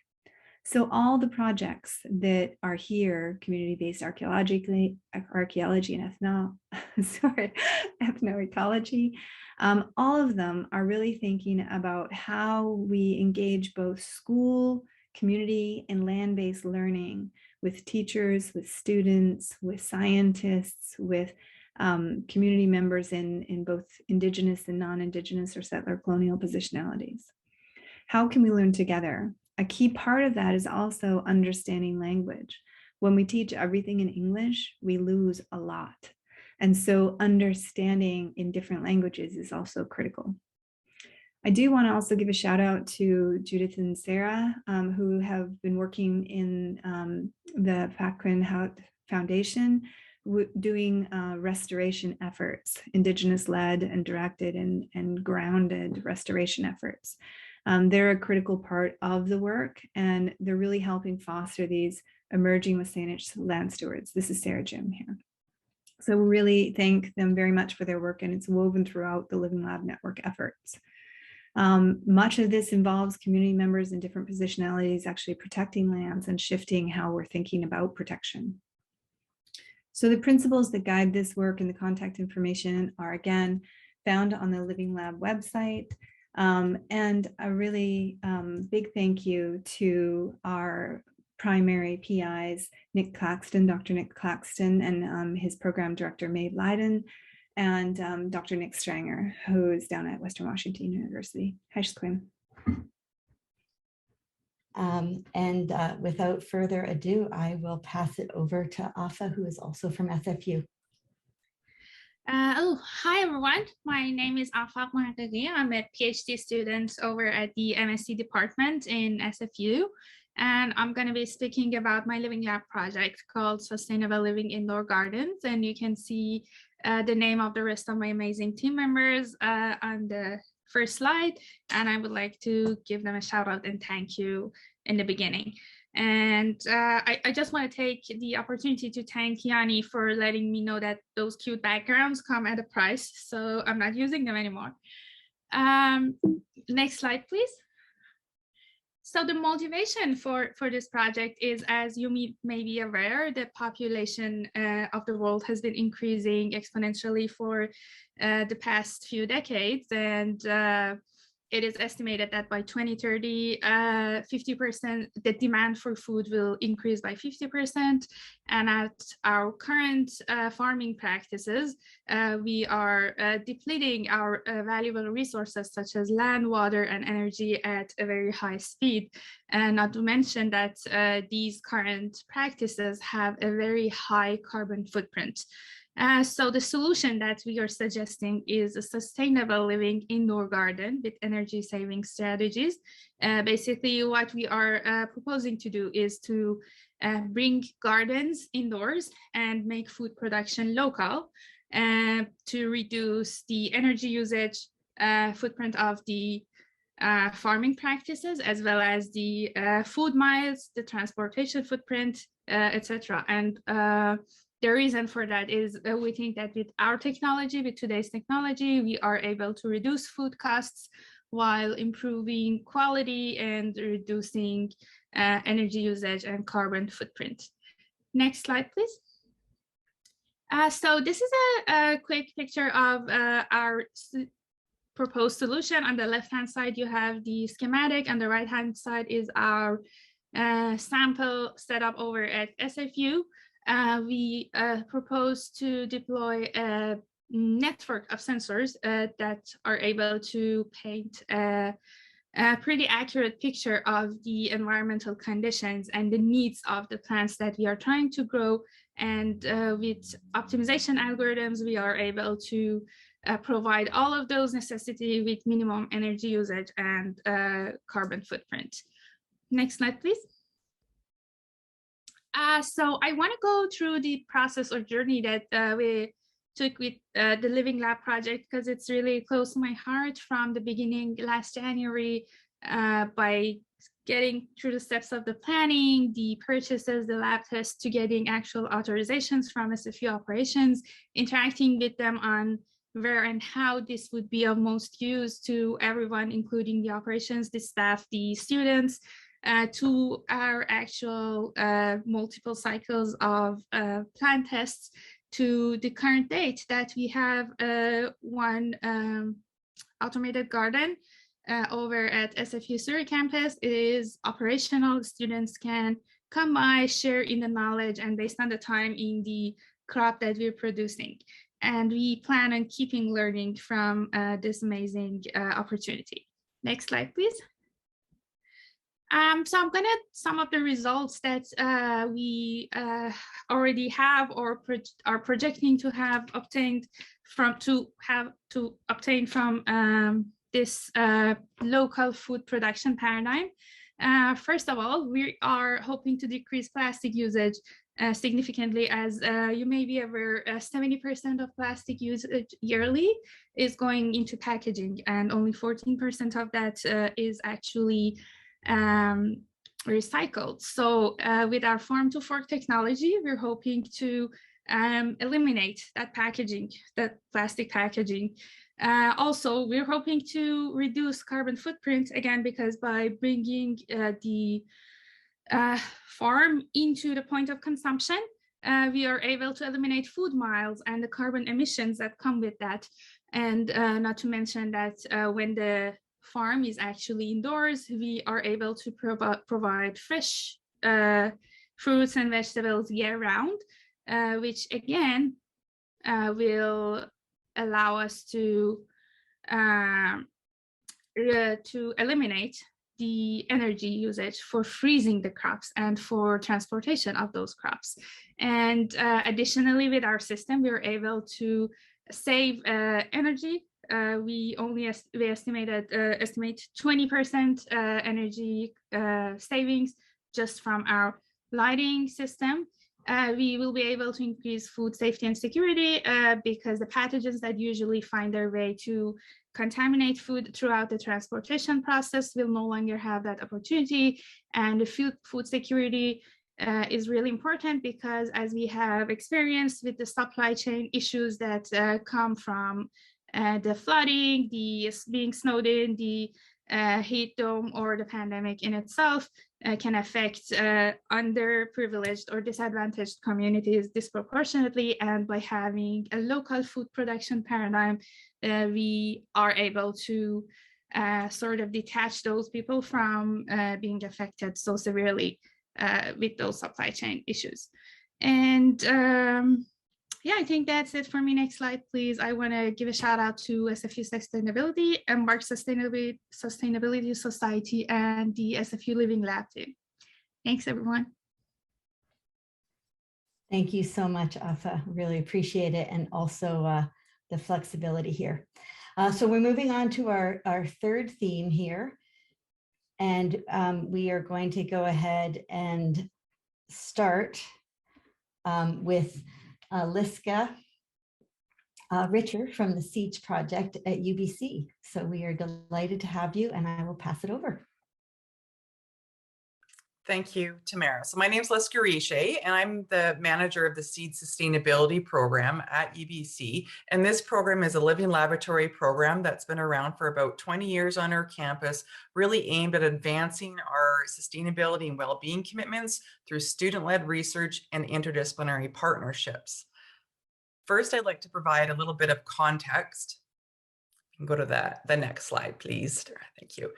So all the projects that are here, community-based archaeology and ethnoecology, all of them are really thinking about how we engage both school, community, and land-based learning with teachers, with students, with scientists, with community members in both Indigenous and non-Indigenous or settler colonial positionalities. How can we learn together? A key part of that is also understanding language. When we teach everything in English, we lose a lot. And so understanding in different languages is also critical. I do want to also give a shout out to Judith and Sarah, who have been working in the Fackwin Foundation, doing restoration efforts, Indigenous-led and directed and grounded restoration efforts. They're a critical part of the work, and they're really helping foster these emerging Wasanich land stewards. This is Sarah Jim here. So we really thank them very much for their work, and it's woven throughout the Living Lab network efforts. Much of this involves community members in different positionalities actually protecting lands and shifting how we're thinking about protection. So the principles that guide this work and the contact information are, again, found on the Living Lab website. And a really big thank you to our primary PIs, Nick Claxton, Dr. Nick Claxton, and his program director, Maeve Leiden, and Dr. Nick Stranger, who is down at Western Washington University. And without further ado, I will pass it over to Afa, who is also from SFU. Hi everyone. My name is Afa Mahagagi. I'm a PhD student over at the MSc department in SFU, and I'm going to be speaking about my Living Lab project called Sustainable Living Indoor Gardens. And you can see the name of the rest of my amazing team members on the first slide, and I would like to give them a shout out and thank you in the beginning. And I just want to take the opportunity to thank Yanni for letting me know that those cute backgrounds come at a price, so I'm not using them anymore. Next slide, please. So the motivation for this project is, as you may be aware, the population of the world has been increasing exponentially for the past few decades, and it is estimated that by 2030, 50%, the demand for food will increase by 50%. And at our current farming practices, we are depleting our valuable resources such as land, water, and energy at a very high speed. And not to mention that these current practices have a very high carbon footprint. So the solution that we are suggesting is a sustainable living indoor garden with energy saving strategies. Basically, what we are proposing to do is to bring gardens indoors and make food production local to reduce the energy usage footprint of the farming practices, as well as the food miles, the transportation footprint, etc. And the reason for that is we think that with our technology, with today's technology, we are able to reduce food costs while improving quality and reducing energy usage and carbon footprint. Next slide, please. So this is a quick picture of our proposed solution. On the left-hand side, you have the schematic. On the right-hand side is our sample setup over at SFU. We propose to deploy a network of sensors that are able to paint a pretty accurate picture of the environmental conditions and the needs of the plants that we are trying to grow. And with optimization algorithms, we are able to provide all of those necessities with minimum energy usage and carbon footprint. Next slide, please. So I want to go through the process or journey that we took with the Living Lab project, because it's really close to my heart from the beginning last January by getting through the steps of the planning, the purchases, the lab tests, to getting actual authorizations from SFU operations, interacting with them on where and how this would be of most use to everyone, including the operations, the staff, the students, to our actual multiple cycles of plan tests, to the current date that we have one automated garden over at SFU Surrey campus. It is operational. Students can come by, share in the knowledge, and based on the time in the crop that we're producing. And we plan on keeping learning from this amazing opportunity. Next slide, please. So I'm going to sum up the results that we already have or are projecting to have obtained from this local food production paradigm. First of all, we are hoping to decrease plastic usage significantly. As you may be aware, 70% of plastic usage yearly is going into packaging, and only 14% of that is actually recycled. So with our farm to fork technology, we're hoping to eliminate that packaging, that plastic packaging. Also, we're hoping to reduce carbon footprint, again, because by bringing the farm into the point of consumption, we are able to eliminate food miles and the carbon emissions that come with that. And not to mention that when the farm is actually indoors, we are able to provide fresh fruits and vegetables year round, which again will allow us to eliminate the energy usage for freezing the crops and for transportation of those crops. And additionally, with our system, we are able to save energy. We estimate 20% energy savings just from our lighting system. We will be able to increase food safety and security because the pathogens that usually find their way to contaminate food throughout the transportation process will no longer have that opportunity. And the food security is really important because, as we have experienced with the supply chain issues that come from the flooding, the being snowed in, the heat dome, or the pandemic in itself, can affect underprivileged or disadvantaged communities disproportionately. And by having a local food production paradigm, we are able to sort of detach those people from being affected so severely with those supply chain issues. And yeah, I think that's it for me. Next slide, please. I want to give a shout out to SFU Sustainability, Embark Sustainability Society, and the SFU Living Lab team. Thanks, everyone. Thank you so much, Afa. Really appreciate it, and also the flexibility here. So we're moving on to our third theme here, and we are going to go ahead and start with Liska Richer from the Siege Project at UBC. So we are delighted to have you, and I will pass it over. Thank you, Tamara. So my name is Liska Richer, and I'm the manager of the Seed Sustainability Program at UBC. And this program is a living laboratory program that's been around for about 20 years on our campus, really aimed at advancing our sustainability and well-being commitments through student-led research and interdisciplinary partnerships. First, I'd like to provide a little bit of context. You can go to the next slide, please. Thank you.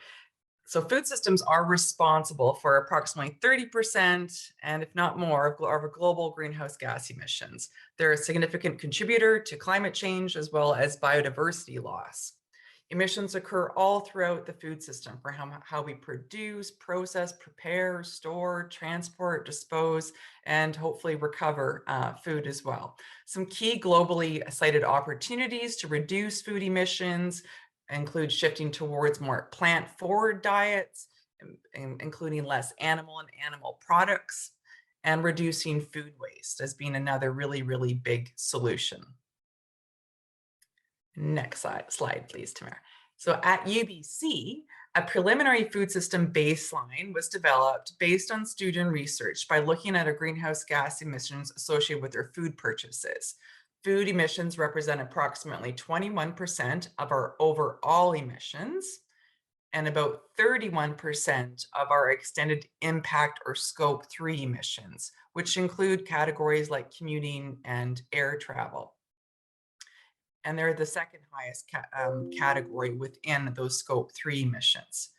So food systems are responsible for approximately 30%, and if not more, of global greenhouse gas emissions. They're a significant contributor to climate change as well as biodiversity loss. Emissions occur all throughout the food system for how we produce, process, prepare, store, transport, dispose, and hopefully recover food as well. Some key globally cited opportunities to reduce food emissions include shifting towards more plant-forward diets, including less animal and animal products, and reducing food waste as being another really, really big solution. Next slide, please, Tamara. So at UBC, A preliminary food system baseline was developed based on student research by looking at our greenhouse gas emissions associated with their food purchases. Food emissions represent approximately 21% of our overall emissions and about 31% of our extended impact or scope 3 emissions, which include categories like commuting and air travel. And they're the second highest category within those scope 3 emissions.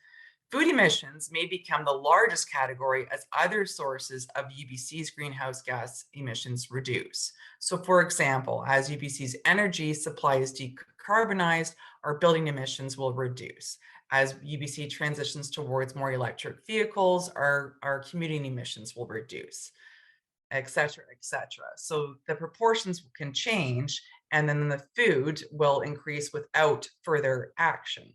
Food emissions may become the largest category as other sources of UBC's greenhouse gas emissions reduce. So for example, as UBC's energy supply is decarbonized, our building emissions will reduce. As UBC transitions towards more electric vehicles, our commuting emissions will reduce, et cetera, et cetera. So the proportions can change, and then the food will increase without further action.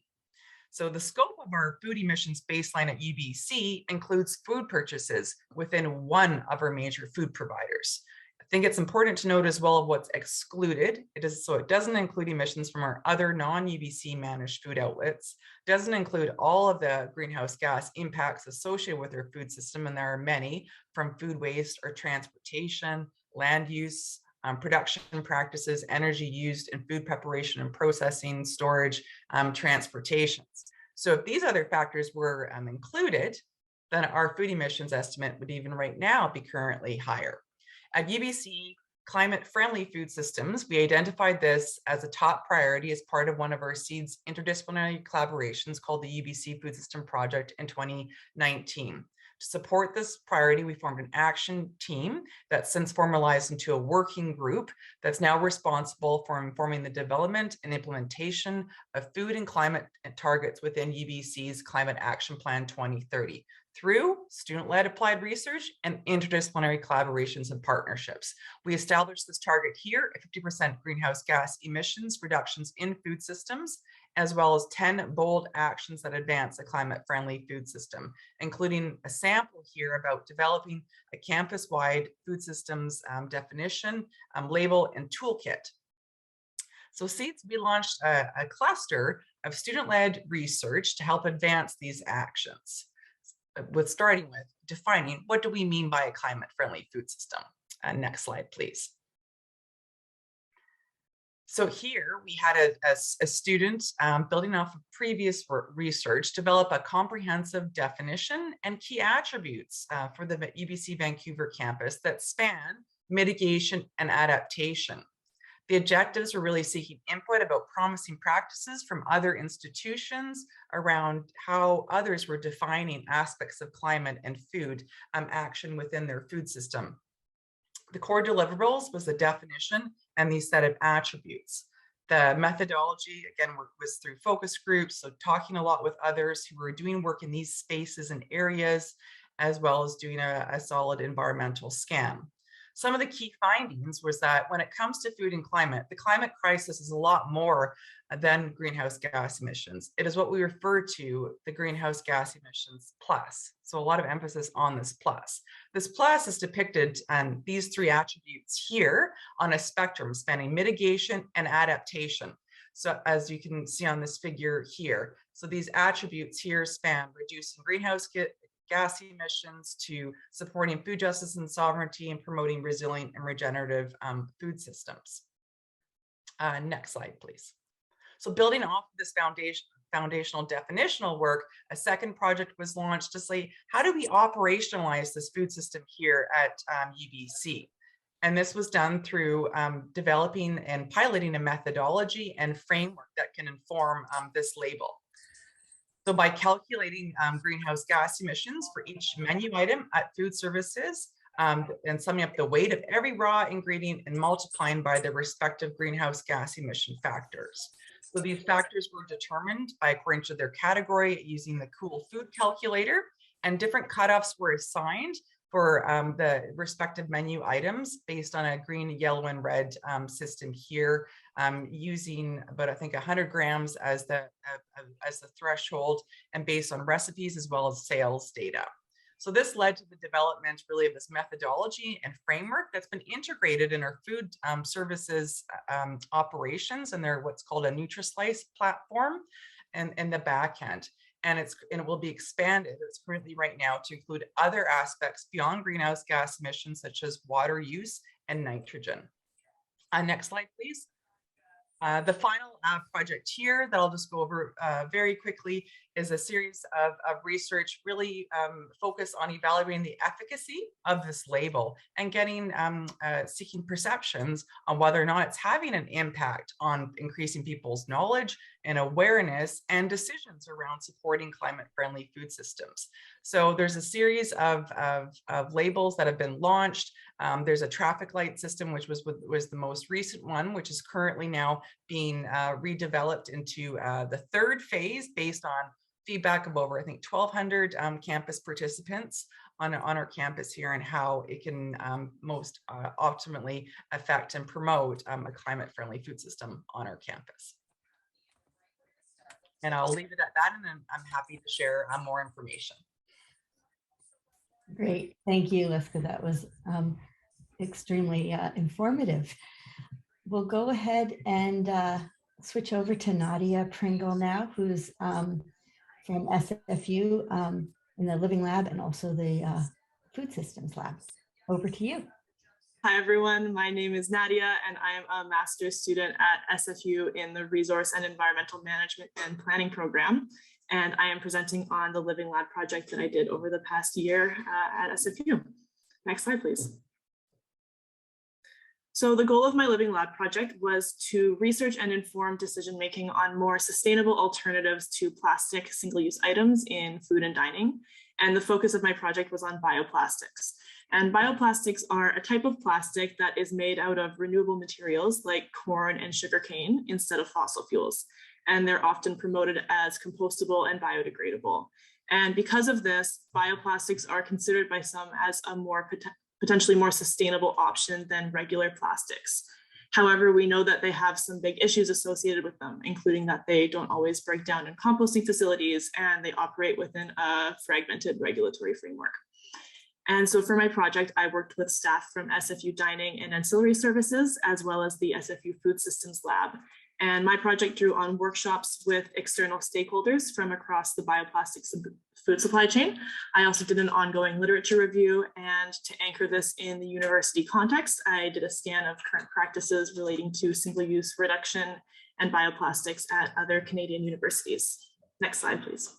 So the scope of our food emissions baseline at UBC includes food purchases within one of our major food providers. I think it's important to note as well what's excluded. It doesn't include emissions from our other non-UBC managed food outlets, doesn't include all of the greenhouse gas impacts associated with our food system, and there are many, from food waste or transportation, land use, production practices, energy used in food preparation and processing, storage, transportation. So if these other factors were included, then our food emissions estimate would even right now be currently higher. At UBC Climate-Friendly Food Systems, we identified this as a top priority as part of one of our SEED's interdisciplinary collaborations called the UBC Food System Project in 2019. To support this priority, we formed an action team that's since formalized into a working group that's now responsible for informing the development and implementation of food and climate targets within UBC's Climate Action Plan 2030 through student-led applied research and interdisciplinary collaborations and partnerships. We established this target here at 50% greenhouse gas emissions reductions in food systems, as well as 10 bold actions that advance a climate-friendly food system, including a sample here about developing a campus-wide food systems definition, label, and toolkit. So SEEDS, we launched a cluster of student-led research to help advance these actions, starting with defining what do we mean by a climate-friendly food system. Next slide, please. So here we had a student building off of previous research, develop a comprehensive definition and key attributes for the UBC Vancouver campus that span mitigation and adaptation. The objectives were really seeking input about promising practices from other institutions around how others were defining aspects of climate and food action within their food system. The core deliverables was the definition and these set of attributes. The methodology, again, was through focus groups, so talking a lot with others who were doing work in these spaces and areas, as well as doing a solid environmental scan. Some of the key findings was that when it comes to food and climate, the climate crisis is a lot more than greenhouse gas emissions. It is what we refer to the greenhouse gas emissions plus. So a lot of emphasis on this plus. This plus is depicted on these three attributes here on a spectrum spanning mitigation and adaptation. So as you can see on this figure here, so these attributes here span reducing greenhouse gas emissions to supporting food justice and sovereignty and promoting resilient and regenerative food systems. Next slide, please. So building off of this foundational definitional work, a second project was launched to say, how do we operationalize this food system here at UBC? And this was done through developing and piloting a methodology and framework that can inform this label. So by calculating greenhouse gas emissions for each menu item at food services and summing up the weight of every raw ingredient and multiplying by the respective greenhouse gas emission factors. So these factors were determined by according to their category using the Cool Food calculator, and different cutoffs were assigned for the respective menu items based on a green, yellow, and red system here, using about, I think, 100 grams as the threshold, and based on recipes as well as sales data. So this led to the development really of this methodology and framework that's been integrated in our food services operations and their what's called a NutriSlice platform and the back end. and it will be expanded. It's currently right now to include other aspects beyond greenhouse gas emissions, such as water use and nitrogen. Next slide, please. The final project here that I'll just go over very quickly is a series of research really focused on evaluating the efficacy of this label and getting seeking perceptions on whether or not it's having an impact on increasing people's knowledge and awareness and decisions around supporting climate-friendly food systems. So there's a series of labels that have been launched. There's a traffic light system, which was the most recent one, which is currently now being redeveloped into the third phase based on feedback of over, I think, 1,200 campus participants on our campus here, and how it can most optimally affect and promote a climate-friendly food system on our campus. And I'll leave it at that, and then I'm happy to share more information. Great, thank you, Liska. That was extremely informative. We'll go ahead and switch over to Nadia Pringle now, who's from SFU in the Living Lab and also the Food Systems Lab. Over to you. Hi, everyone. My name is Nadia, and I am a master's student at SFU in the Resource and Environmental Management and Planning program. And I am presenting on the Living Lab project that I did over the past year at SFU. Next slide, please. So the goal of my Living Lab project was to research and inform decision-making on more sustainable alternatives to plastic single-use items in food and dining. And the focus of my project was on bioplastics. And bioplastics are a type of plastic that is made out of renewable materials like corn and sugarcane instead of fossil fuels. And they're often promoted as compostable and biodegradable. And because of this, bioplastics are considered by some as a potentially more sustainable option than regular plastics. However, we know that they have some big issues associated with them, including that they don't always break down in composting facilities and they operate within a fragmented regulatory framework. And so for my project, I worked with staff from SFU Dining and Ancillary Services, as well as the SFU Food Systems Lab. And my project drew on workshops with external stakeholders from across the bioplastics and food supply chain. I also did an ongoing literature review, and to anchor this in the university context, I did a scan of current practices relating to single-use reduction and bioplastics at other Canadian universities. Next slide, please.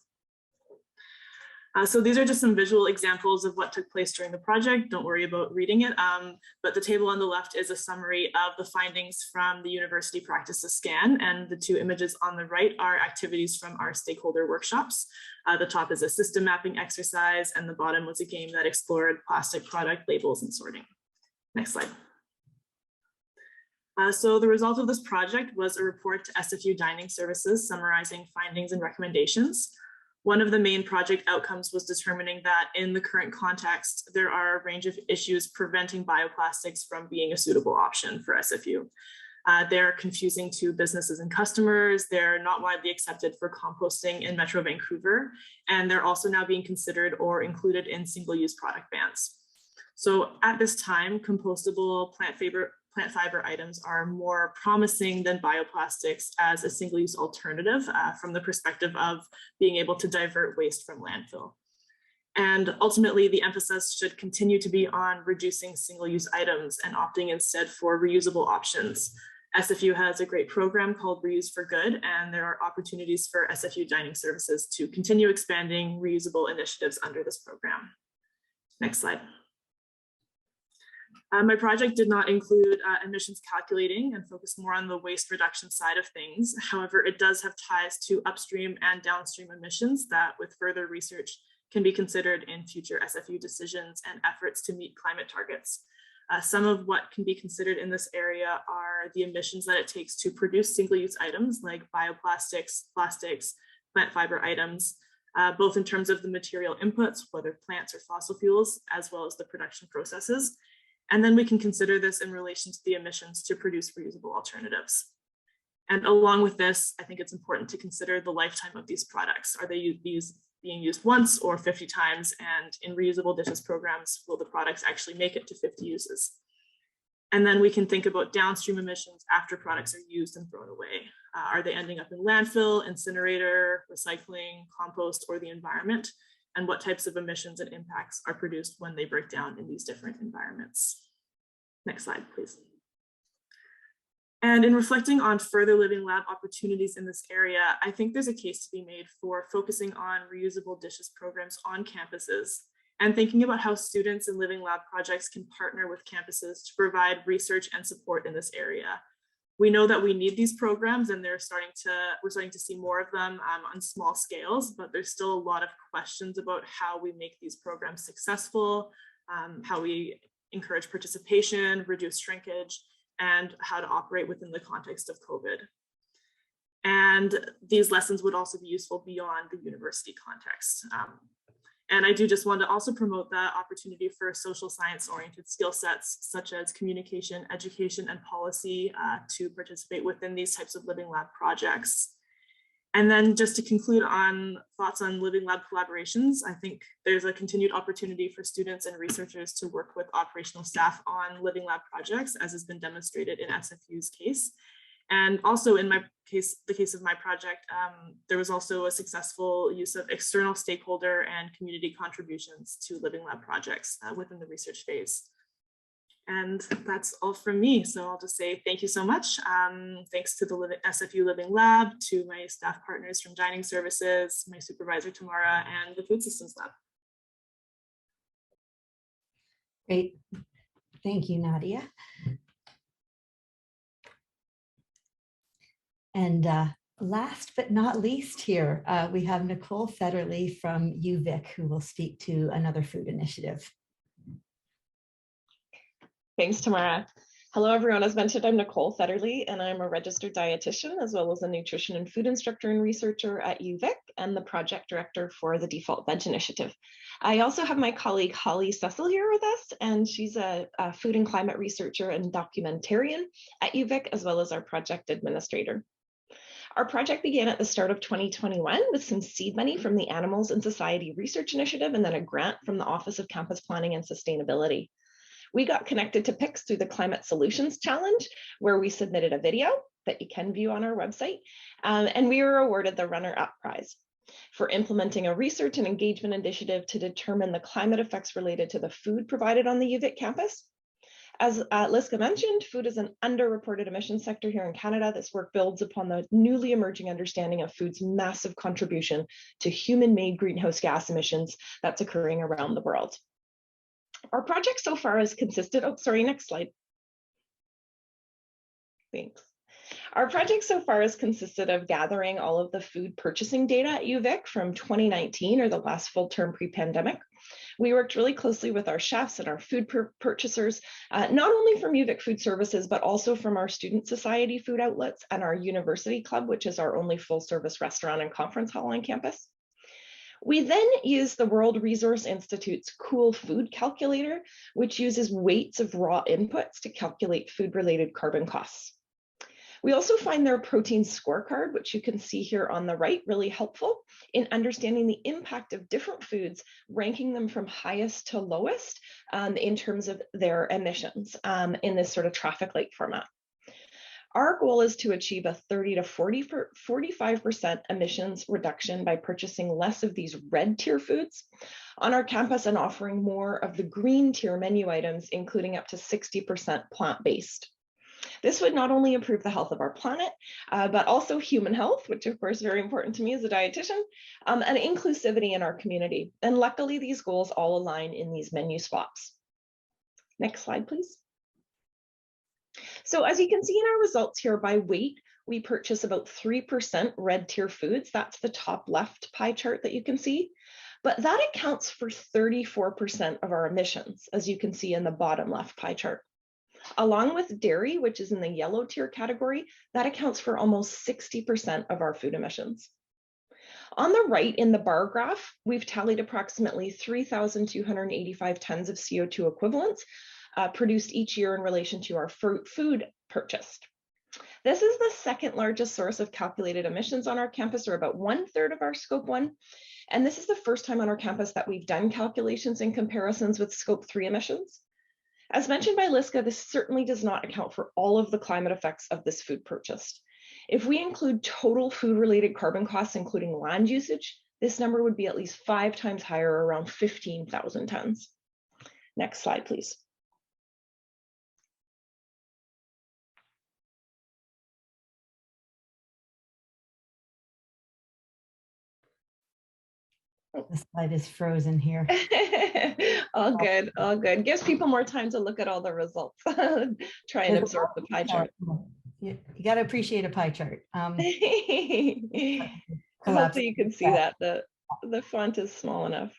So these are just some visual examples of what took place during the project. Don't worry about reading it, but the table on the left is a summary of the findings from the university practices scan, and the two images on the right are activities from our stakeholder workshops. The top is a system mapping exercise, and the bottom was a game that explored plastic product labels and sorting. Next slide. So the result of this project was a report to SFU Dining Services summarizing findings and recommendations. One of the main project outcomes was determining that in the current context, there are a range of issues preventing bioplastics from being a suitable option for SFU. They're confusing to businesses and customers. They're not widely accepted for composting in Metro Vancouver, and they're also now being considered or included in single-use product bans. So at this time, compostable plant fiber items are more promising than bioplastics as a single-use alternative from the perspective of being able to divert waste from landfill. And ultimately, the emphasis should continue to be on reducing single-use items and opting instead for reusable options. SFU has a great program called Reuse for Good, and there are opportunities for SFU Dining Services to continue expanding reusable initiatives under this program. Next slide. My project did not include emissions calculating and focus more on the waste reduction side of things. However, it does have ties to upstream and downstream emissions that with further research can be considered in future SFU decisions and efforts to meet climate targets. Some of what can be considered in this area are the emissions that it takes to produce single-use items like bioplastics, plastics, plant fiber items, both in terms of the material inputs, whether plants or fossil fuels, as well as the production processes. And then we can consider this in relation to the emissions to produce reusable alternatives. And along with this, I think it's important to consider the lifetime of these products. Are they being used once or 50 times? And in reusable dishes programs, will the products actually make it to 50 uses? And then we can think about downstream emissions after products are used and thrown away. Are they ending up in landfill, incinerator, recycling, compost, or the environment? And what types of emissions and impacts are produced when they break down in these different environments? Next slide, please. And in reflecting on further Living Lab opportunities in this area, I think there's a case to be made for focusing on reusable dishes programs on campuses and thinking about how students in Living Lab projects can partner with campuses to provide research and support in this area. We know that we need these programs, and we're starting to see more of them on small scales, but there's still a lot of questions about how we make these programs successful, how we encourage participation, reduce shrinkage, and how to operate within the context of COVID. And these lessons would also be useful beyond the university context. And I do just want to also promote the opportunity for social science oriented skill sets, such as communication, education, and policy to participate within these types of Living Lab projects. And then just to conclude on thoughts on Living Lab collaborations, I think there's a continued opportunity for students and researchers to work with operational staff on Living Lab projects, as has been demonstrated in SFU's case. And also in my case, the case of my project, there was also a successful use of external stakeholder and community contributions to Living Lab projects within the research phase. And that's all from me. So I'll just say thank you so much. Thanks to the SFU Living Lab, to my staff partners from Dining Services, my supervisor Tamara, and the Food Systems Lab. Great. Thank you, Nadia. And last but not least here, we have Nicole Federley from UVic, who will speak to another food initiative. Thanks, Tamara. Hello, everyone. As mentioned, I'm Nicole Federley, and I'm a registered dietitian, as well as a nutrition and food instructor and researcher at UVic, and the project director for the Default Veg Initiative. I also have my colleague Holly Cecil here with us, and she's a food and climate researcher and documentarian at UVic, as well as our project administrator. Our project began at the start of 2021 with some seed money from the Animals in Society Research Initiative, and then a grant from the Office of Campus Planning and Sustainability. We got connected to PICS through the Climate Solutions Challenge, where we submitted a video that you can view on our website, and we were awarded the runner-up prize for implementing a research and engagement initiative to determine the climate effects related to the food provided on the UVic campus. As Liska mentioned, food is an underreported emissions sector here in Canada. This work builds upon the newly emerging understanding of food's massive contribution to human-made greenhouse gas emissions that's occurring around the world. Our project so far has consisted, oh, sorry, next slide. Thanks. Our project so far has consisted of gathering all of the food purchasing data at UVic from 2019, or the last full term pre-pandemic. We worked really closely with our chefs and our food purchasers, not only from UVic Food Services, but also from our Student Society food outlets and our University Club, which is our only full service restaurant and conference hall on campus. We then use the World Resource Institute's Cool Food Calculator, which uses weights of raw inputs to calculate food-related carbon costs. We also find their protein scorecard, which you can see here on the right, really helpful in understanding the impact of different foods, ranking them from highest to lowest in terms of their emissions in this sort of traffic light format. Our goal is to achieve a 30 to 45% emissions reduction by purchasing less of these red tier foods on our campus and offering more of the green tier menu items, including up to 60% plant-based. This would not only improve the health of our planet, but also human health, which of course is very important to me as a dietitian, and inclusivity in our community. And luckily, these goals all align in these menu swaps. Next slide, please. So as you can see in our results here by weight, we purchase about 3% red tier foods. That's the top left pie chart that you can see. But that accounts for 34% of our emissions, as you can see in the bottom left pie chart. Along with dairy, which is in the yellow tier category, that accounts for almost 60% of our food emissions. On the right in the bar graph, we've tallied approximately 3,285 tons of CO2 equivalents produced each year in relation to our food purchased. This is the second largest source of calculated emissions on our campus, or about 1/3 of our scope 1. And this is the first time on our campus that we've done calculations and comparisons with scope 3 emissions. As mentioned by Liska, this certainly does not account for all of the climate effects of this food purchased. If we include total food-related carbon costs, including land usage, this number would be at least 5 times higher, around 15,000 tons. Next slide, please. The slide is frozen here. All good, all good. Gives people more time to look at all the results. Try and absorb the pie chart. You got to appreciate a pie chart. Hopefully you can see that. The font is small enough.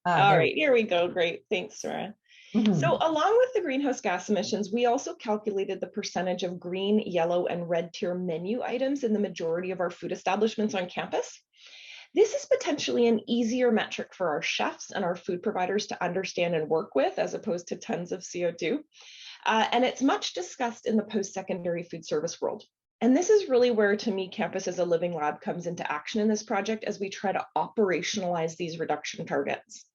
All right, here we go. Great. Thanks, Sarah. So along with the greenhouse gas emissions, we also calculated the percentage of green, yellow, and red tier menu items in the majority of our food establishments on campus. This is potentially an easier metric for our chefs and our food providers to understand and work with, as opposed to tons of CO2. And it's much discussed in the post-secondary food service world. And this is really where, to me, Campus as a Living Lab comes into action in this project as we try to operationalize these reduction targets.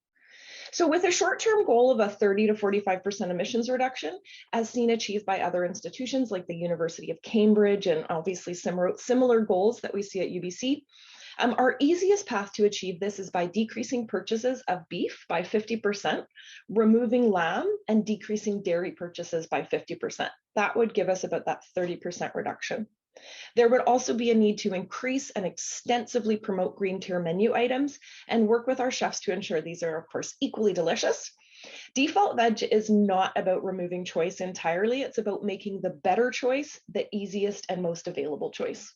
So with a short-term goal of a 30 to 45% emissions reduction, as seen achieved by other institutions like the University of Cambridge, and obviously similar goals that we see at UBC, our easiest path to achieve this is by decreasing purchases of beef by 50%, removing lamb, and decreasing dairy purchases by 50%. That would give us about that 30% reduction. There would also be a need to increase and extensively promote green tier menu items and work with our chefs to ensure these are, of course, equally delicious. Default veg is not about removing choice entirely. It's about making the better choice the easiest and most available choice.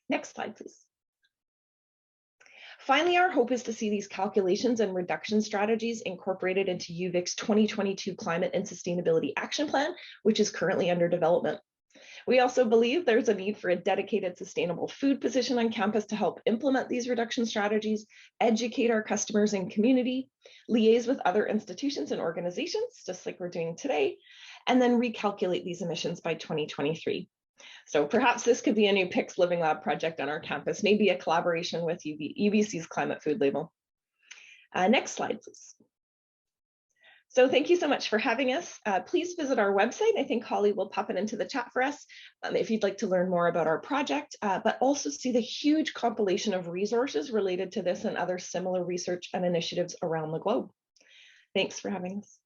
Next slide, please. Finally, our hope is to see these calculations and reduction strategies incorporated into UVic's 2022 Climate and Sustainability Action Plan, which is currently under development. We also believe there's a need for a dedicated sustainable food position on campus to help implement these reduction strategies, educate our customers and community, liaise with other institutions and organizations, just like we're doing today, and then recalculate these emissions by 2023. So perhaps this could be a new PICS Living Lab project on our campus, maybe a collaboration with UBC's Climate Food Label. Next slide, please. So thank you so much for having us. Please visit our website. I think Holly will pop it into the chat for us if you'd like to learn more about our project, but also see the huge compilation of resources related to this and other similar research and initiatives around the globe. Thanks for having us.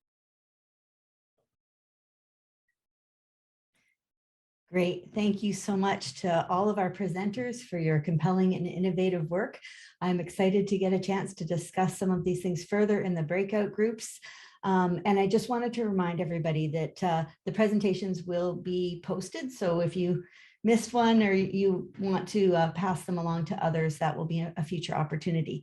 Great. Thank you so much to all of our presenters for your compelling and innovative work. I'm excited to get a chance to discuss some of these things further in the breakout groups. And I just wanted to remind everybody that the presentations will be posted. So if you missed one or you want to pass them along to others, that will be a future opportunity.